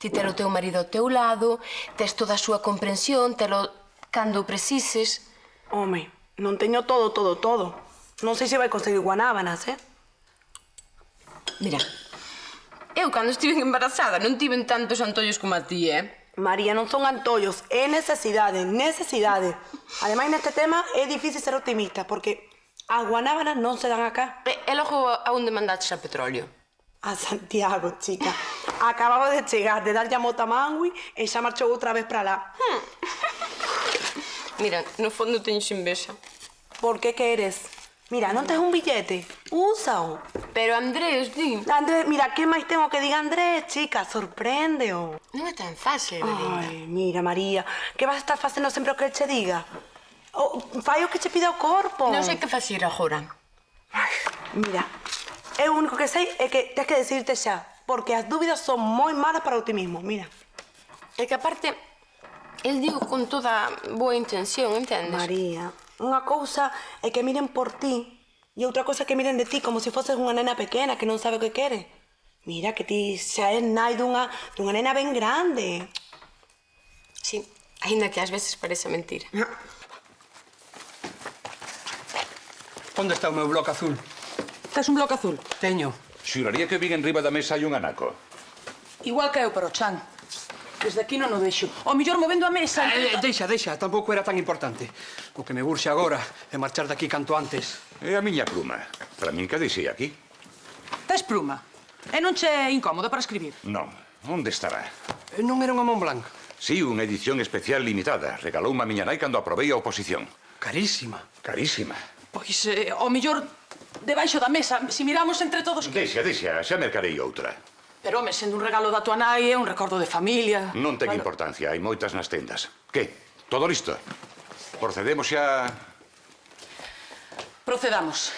Ti ter o teu marido ao teu lado, tes toda a súa comprensión, telo cando precises. Home, non teño todo. Non sei se vai conseguir guanábanas, Mira, eu cando estive embarazada non tiven tantos antollos como a ti, María, non son antollos, é necesidade. Ademais, neste tema é difícil ser optimista, porque as guanábanas non se dan acá. E logo a onde mandaches a petróleo? A Santiago, chica. Acababa de chegar, de darlle a mota a Mangui e xa marchou outra vez para lá. Mira, no fondo teño envexa. Por que queres? Mira, non tes un billete? Úsao. Pero Andrés, di. Andrés, mira, que máis tengo que diga Andrés, chica? Sorpréndeo. Non é tan fácil, Belinda. Ai, mira, María, que vas a estar facendo sempre o que che diga? Fai o que che pida o corpo. Non sei que facer agora. Ai, Mira, eu o único que sei é que tens que decidirte xa, porque as dúbidas son moi malas para o optimismo, mira. É que aparte, el digo con toda boa intención, entendes? María, unha cousa é que miren por ti e outra cousa é que miren de ti como se foses unha nena pequena que non sabe o que quere. Mira, que ti xa és nai dunha nena ben grande. Sí, ainda que ás veces parece mentira. Onde está o meu bloque azul? Tes un bloque azul? Teño. Xuraría que vin enriba da mesa hai un anaco. Igual que eu, pero Chan. Desde aquí non o deixo. O mellor movendo a mesa... Deixa, tampouco era tan importante. O que me urxe agora é marchar daqui canto antes. É a miña pluma. Para min que deixei aquí. Tes pluma? E non che é incómodo para escribir? Non. Onde estará? Non era unha Montblanc? Sí, unha edición especial limitada. Regaloume a miña nai cando aprobei a oposición. Carísima. Carísima. Pois, o mellor, debaixo da mesa, se miramos entre todos... Deixa, xa mercarei outra. Pero, home, sendo un regalo da tua nai, é un recordo de familia... Non ten importancia, hai moitas nas tendas. Que? Todo listo? Procedemos xa... Procedamos.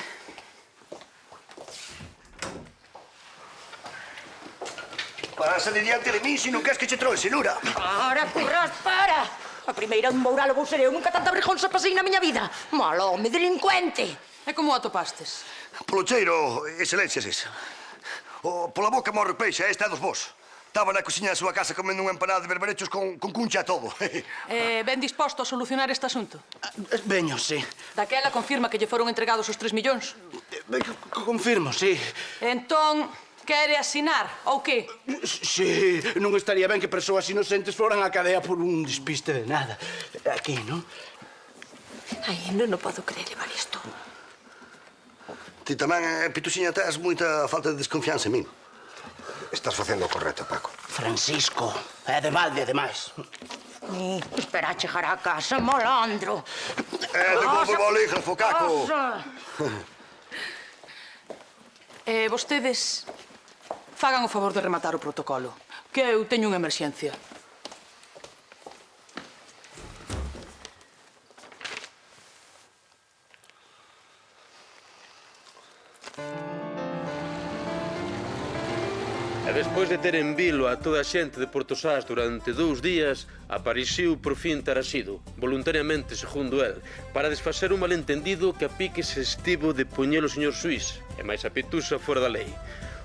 Pasa de diante de mí se non queres que che troe, senura. Para, curras, para! A primeira un mouralo vou ser eu. Nunca tanta vergonza pasei na miña vida. Malo, home, delincuente. E como o atopastes? Polo cheiro, excelencias esa. Pola boca morre o peixe, esta é dos vos. Estaba na cociña da súa casa comendo unha empanada de berberechos con cuncha e todo. Ben disposto a solucionar este asunto? Veño, sí. Daquela confirma que lle foron entregados os 3 millóns? Confirmo, sí. Entón, quere asinar, ou que? Sí, non estaría ben que persoas inocentes foran á cadea por un despiste de nada. Aquí, non? Ai, non o podo creer levar isto. Ti tamén, Pituxiña, tes moita falta de desconfianza en min. Estás facendo o correcto, Paco. Francisco, é de balde, ademais. Espera a chegar a casa, malandro. Devolve o bolígrafo, Caco. Vostedes fagan o favor de rematar o protocolo, que eu teño unha emerxencia. E despois de ter en vilo a toda a xente de Portosás durante 2 días, apareciu por fin Tarasido, voluntariamente, segundo el, para desfacer un malentendido que a pique se estivo de poñer o señor Suís, e máis a Pitusa fora da lei.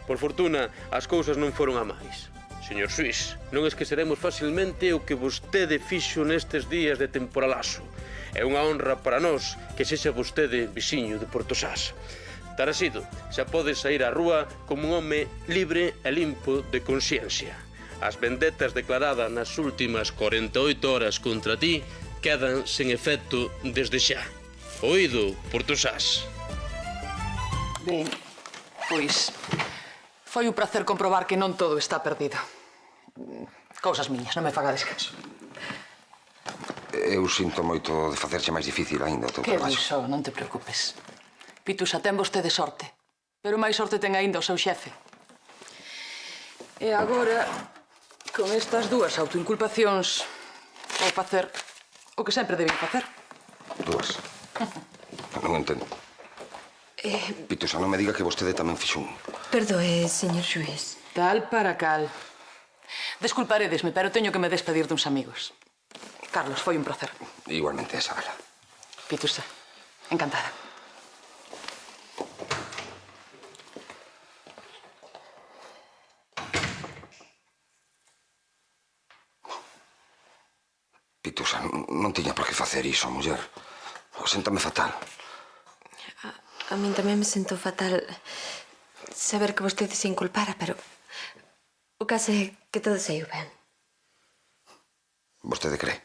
Por fortuna, as cousas non foron a máis. Señor Suís, non esqueceremos facilmente o que vostede fixo nestes días de temporalazo. É unha honra para nós que sexa vostede vixiño de Portosás. Tarasido, xa podes sair á rúa como un home libre e limpo de consciencia. As vendetas declaradas nas últimas 48 horas contra ti quedan sen efecto desde xa. Oído, Portosás. Ben, pois foi un placer comprobar que non todo está perdido. Cousas miñas, non me fagades caso. Eu sinto moito de facerche máis difícil aínda o teu Que traballo. iso, non te preocupes. Pitusa, ten vostede sorte. Pero máis sorte ten aínda o seu xefe. E agora, con estas dúas autoinculpacións, vou facer o que sempre debín facer. Dúas. Non entendo. Pitusa, non me diga que vostede tamén fixo un... Perdoe, señor xuez. Tal para cal. Desculparedesme, pero teño que me despedir duns amigos. Carlos, foi un placer. Igualmente, Isabela. Pitusa, encantada. Pitusa, non tiña por que facer iso, muller. Séntame fatal. A min tamén me sentou fatal saber que vostede se inculpara, pero o caso é que todo saiu ben. Vostede cree?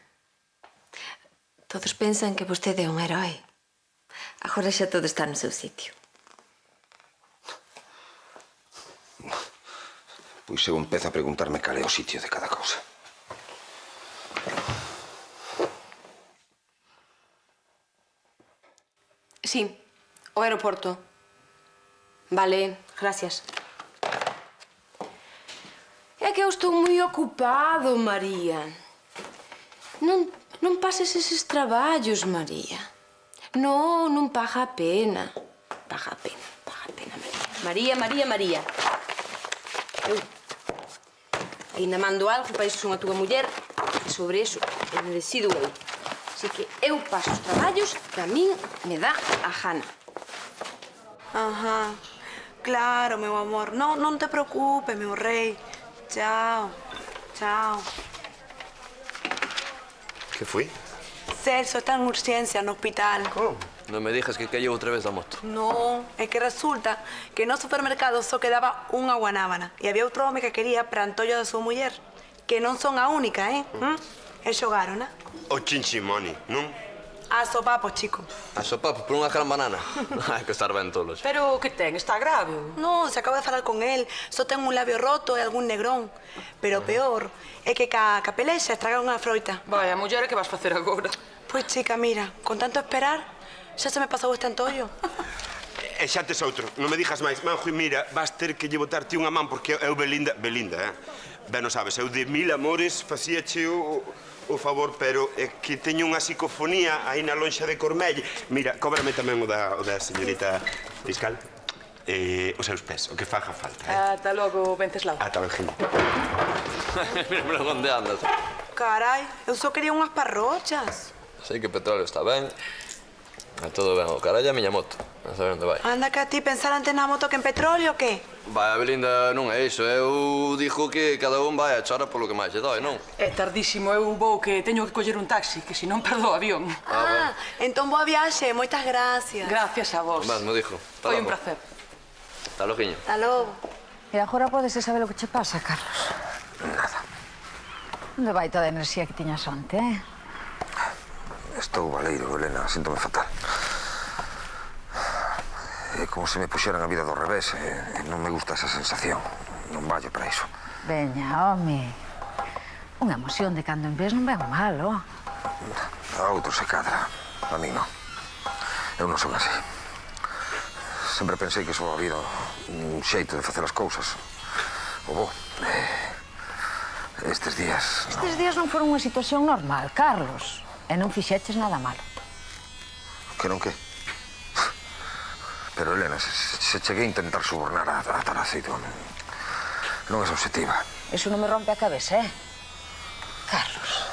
Todos pensan que vostede é un herói. Agora xa todo está no seu sitio. Pois eu empezo a preguntarme cal é o sitio de cada cousa. Sí, o aeroporto. Vale, gracias. É que eu estou moi ocupado, María. Non pases eses traballos, María. Non paga a pena. Paga a pena. María, María, María. Eu ainda mando algo para iso son a túa muller e sobre iso me decido eu. Así que eu paso os traballos que a min me dá a gana. Ajá. Claro, meu amor. Non te preocupes, meu rei. Chao. Chao. Que foi? Celso está en urgencia no hospital. Como? Non me dijas que caiu outra vez da moto. No, é que resulta que no supermercado só quedaba unha guanábana e había outro home que quería para Antollo da súa muller, que non son a única, E xogaron, O chinchimoni, non? A sopapo, chico. A sopapo por unha gran banana. Hai que estar ben tolos. Pero que ten? Está grave? No, se acaba de falar con él. Só ten un labio roto e algún negrón. Pero peor é que ca pelexa estragaron a froita. Vai, a muller, que vas facer agora? Pois, chica, mira, con tanto esperar, xa se me pasou este antollo. E xa tes outro, non me dijas máis. Manjo, mira, vas ter que lle botarte unha man porque eu Belinda, ben o sabes, eu de mil amores facíache o favor, pero é que teño unha psicofonía aí na lonxa de Cormelle. Mira, cóbrame tamén o da señorita fiscal. Os seus pés, o que faja falta, Ata logo, Venceslao. Ata logo, Gino. Mira, onde andas? Carai, eu só quería unhas parrochas. Sei que o petróleo está ben. É todo ben. O carallo é a miña moto. Non sabe onde vai. Anda que a ti pensar antes na moto que en petróleo, que? Vai, a Belinda, non é iso. Eu dixo que cada un vai a chora polo que máis lle doi, non? É tardísimo, eu vou que teño que coller un taxi, que senón perdo o avión. Entón boa viaxe, moitas gracias. Gracias a vos. Mesmo dixo. Foi un placer. Hasta logo. Hasta logo. E agora podes saber o que che pasa, Carlos. Nada. Onde vai toda a enerxía que tiñas onte, Estou baleiro, Elena, síntome fatal. É como se me puxeran a vida do revés e non me gusta esa sensación. Non vallo para iso. Veña, home. Unha emoción de cando en vez non ven malo. A outros se cadra. A mí non. Eu non son así. Sempre pensei que só había un xeito de facer as cousas. O bo. Estes días... Estes días non foron unha situación normal, Carlos. E non fixeches nada malo. Que non que? Pero, Elena, se cheguei a intentar subornar a Tarácido, non é obxectiva. Eso non me rompe a cabeza, Carlos,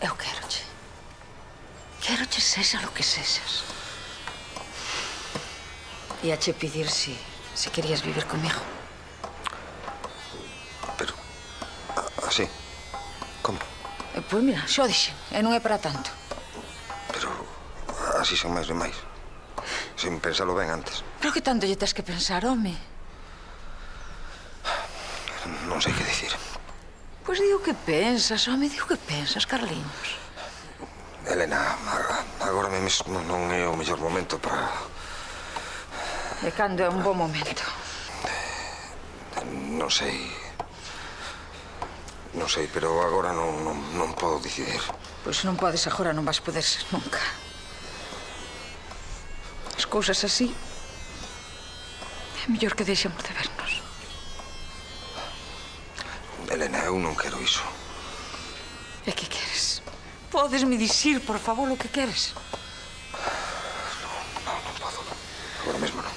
eu quéroche. Quéroche sexa lo que sexas. Ia che pedir si querías vivir comigo. Pero, así, como? Pois mira, xo dixen, e non é para tanto. Pero, así sen máis de máis. Sen pensalo ben antes. Pero que tanto lle tes que pensar, home? Non sei que dicir. Pois digo que pensas, home, digo que pensas, Carliños. Elena, agora mesmo non é o mellor momento para... E cando é un bo momento? Non sei... Non sei, pero agora non podo decidir. Pois se non podes agora, non vas poder ser nunca. As cousas así... é mellor que deixemos de vernos. Elena, eu non quero iso. E que queres? Podesme dicir, por favor, o que queres? Non podo. Agora mesmo non.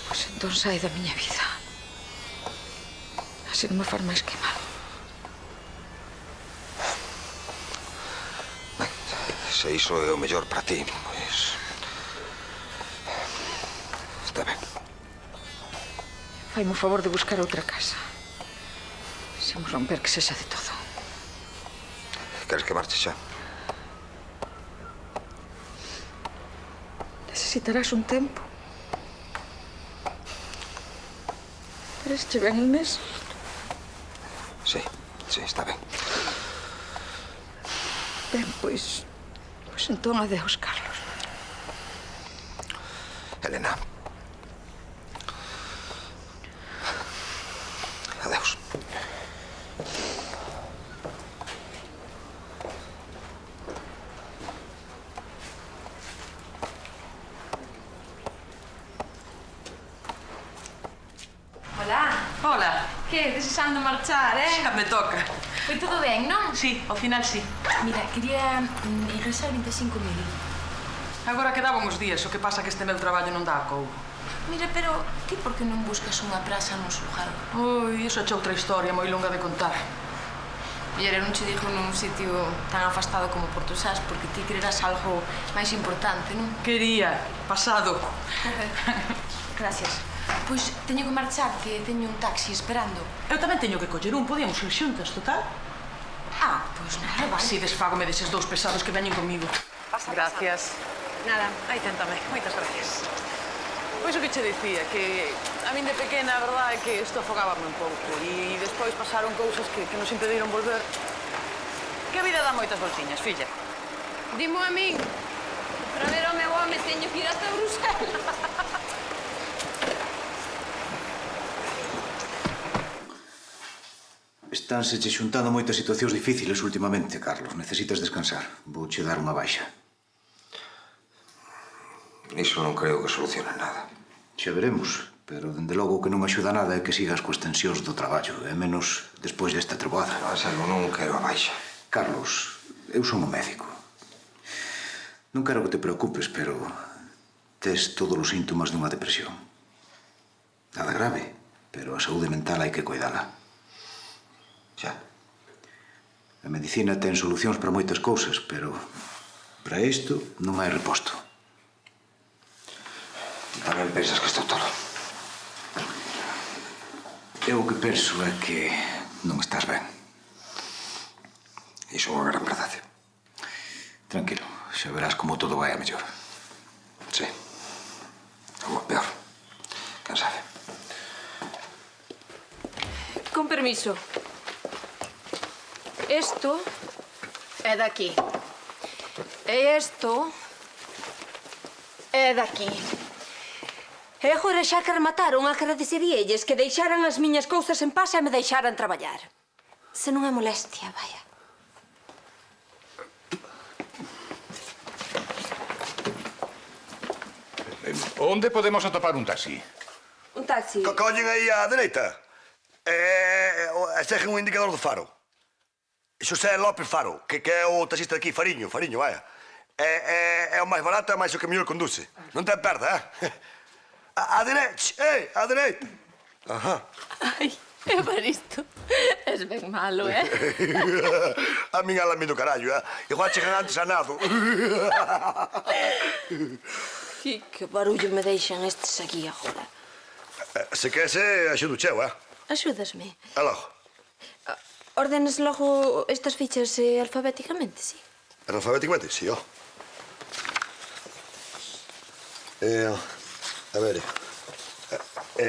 Pois entón sai da miña vida. Así non me faz máis que mal. Ben, se iso é o mellor para ti, pois... está ben. Faime o favor de buscar outra casa. Sen romper que sexa de todo. Queres que marche xa? Necesitarás un tempo. Pareche ben, Inés? Sí, está ben. Ben, pois entón adeus, Carlos. Elena. Adeus. Hola. Que, desexando marchar, Xa me toca. Foi todo ben, non? Sí, ao final sí. Mira, quería ingresar 25.000. Agora quedaban uns días, o que pasa que este meu traballo non dá a coubo. Mira, pero ti por que non buscas unha praza no lugar? Ui, iso é outra historia moi longa de contar. Mira, non che dixo nun sitio tan afastado como Portosás, porque ti quererás algo máis importante, non? Quería, pasado. Gracias. Pois teño que marchar, que teño un taxi esperando. Eu tamén teño que coller un, podíamos ir xuntas, total? Ah, pois nada, vale. Así desfágome deses dous pesados que veñen comigo. Gracias. Nada. Aí téntame, moitas gracias. Pois o que che dicía, que a min de pequena a verdade é que isto afogábame un pouco e despois pasaron cousas que nos impediron volver. Que a vida dá moitas voltiñas, filla. Dimo a min, para ver o meu home teño que ir ata Bruselas. Estánse che xuntando moitas situacións difíciles últimamente, Carlos. Necesitas descansar. Vouche dar unha baixa. Iso non creo que solucione nada. Xa veremos, pero dende logo o que non axuda nada é que sigas coas tensións do traballo, e menos despois desta treboada. Anselmo, non quero a baixa. Carlos, eu son o médico. Non quero que te preocupes, pero tes todos os síntomas dunha depresión. Nada grave, pero a saúde mental hai que cuidala. Xa. A medicina ten solucións para moitas cousas, pero para isto non hai reposto. Tamén pensas que estou tolo? Eu o que penso é que non estás ben. Iso é unha gran verdade. Tranquilo, xa verás como todo vai a mellor. Sí. Como peor. Quen sabe? Con permiso. Esto é daqui. E isto é daqui. E agora xa que remataron, agradeceríalles que deixaran as miñas cousas en paz e me deixaran traballar. Se non é molestia, vaya. Onde podemos atopar un taxi? Un taxi. Collen aí á dereita. Seguen o indicador do faro. Xosé López Faro, que é o taxista de aquí, Fariño, vaya. É o máis barato e máis o que mellor conduce. Non ten perda, A dereita, a dereita. Ajá. Ai, Evaristo, és ben malo, A min alame do carallo, Igual chegan antes a nado. Que barullo me deixan estes aquí agora. Se quese, axudo cheu, Axúdasme. E logo? Ordenas logo estas fichas alfabéticamente, sí? Alfabéticamente, sí, A ver,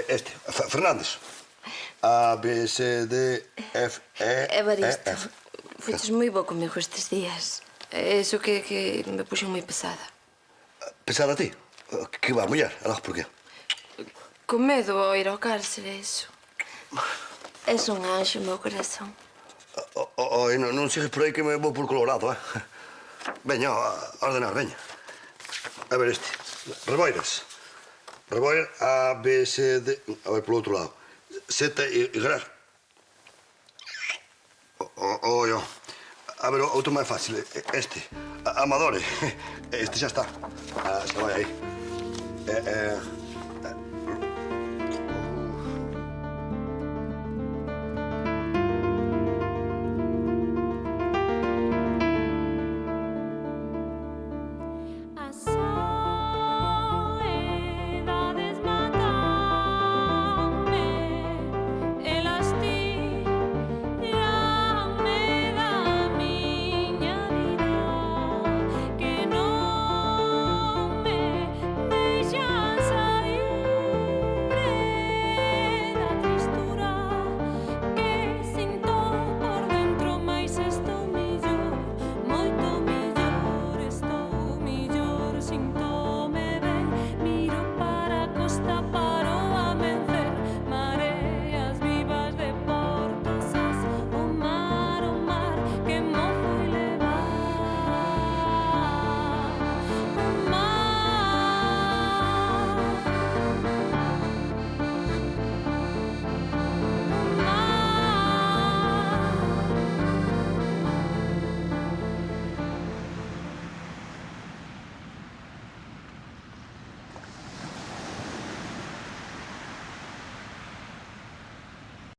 este, Fernández. A, B, C, D, F, E, Evaristo, F. fuches moi bo comigo estes días. Eso que me puxo moi pesada. Pesada a ti? Que va, muller? Algo, por qué? Con medo ao ir ao cárcere, eso. És un anxo, meu corazón. Non sigues por aí que me vou por Colorado, Veña, a ordenar, veña. A ver este. Reboiras. Reboira, A, B, C, D... A ver, polo outro lado. Z, Y. A ver, outro máis fácil. Este. Amadore. Este xa está. Xa vai aí.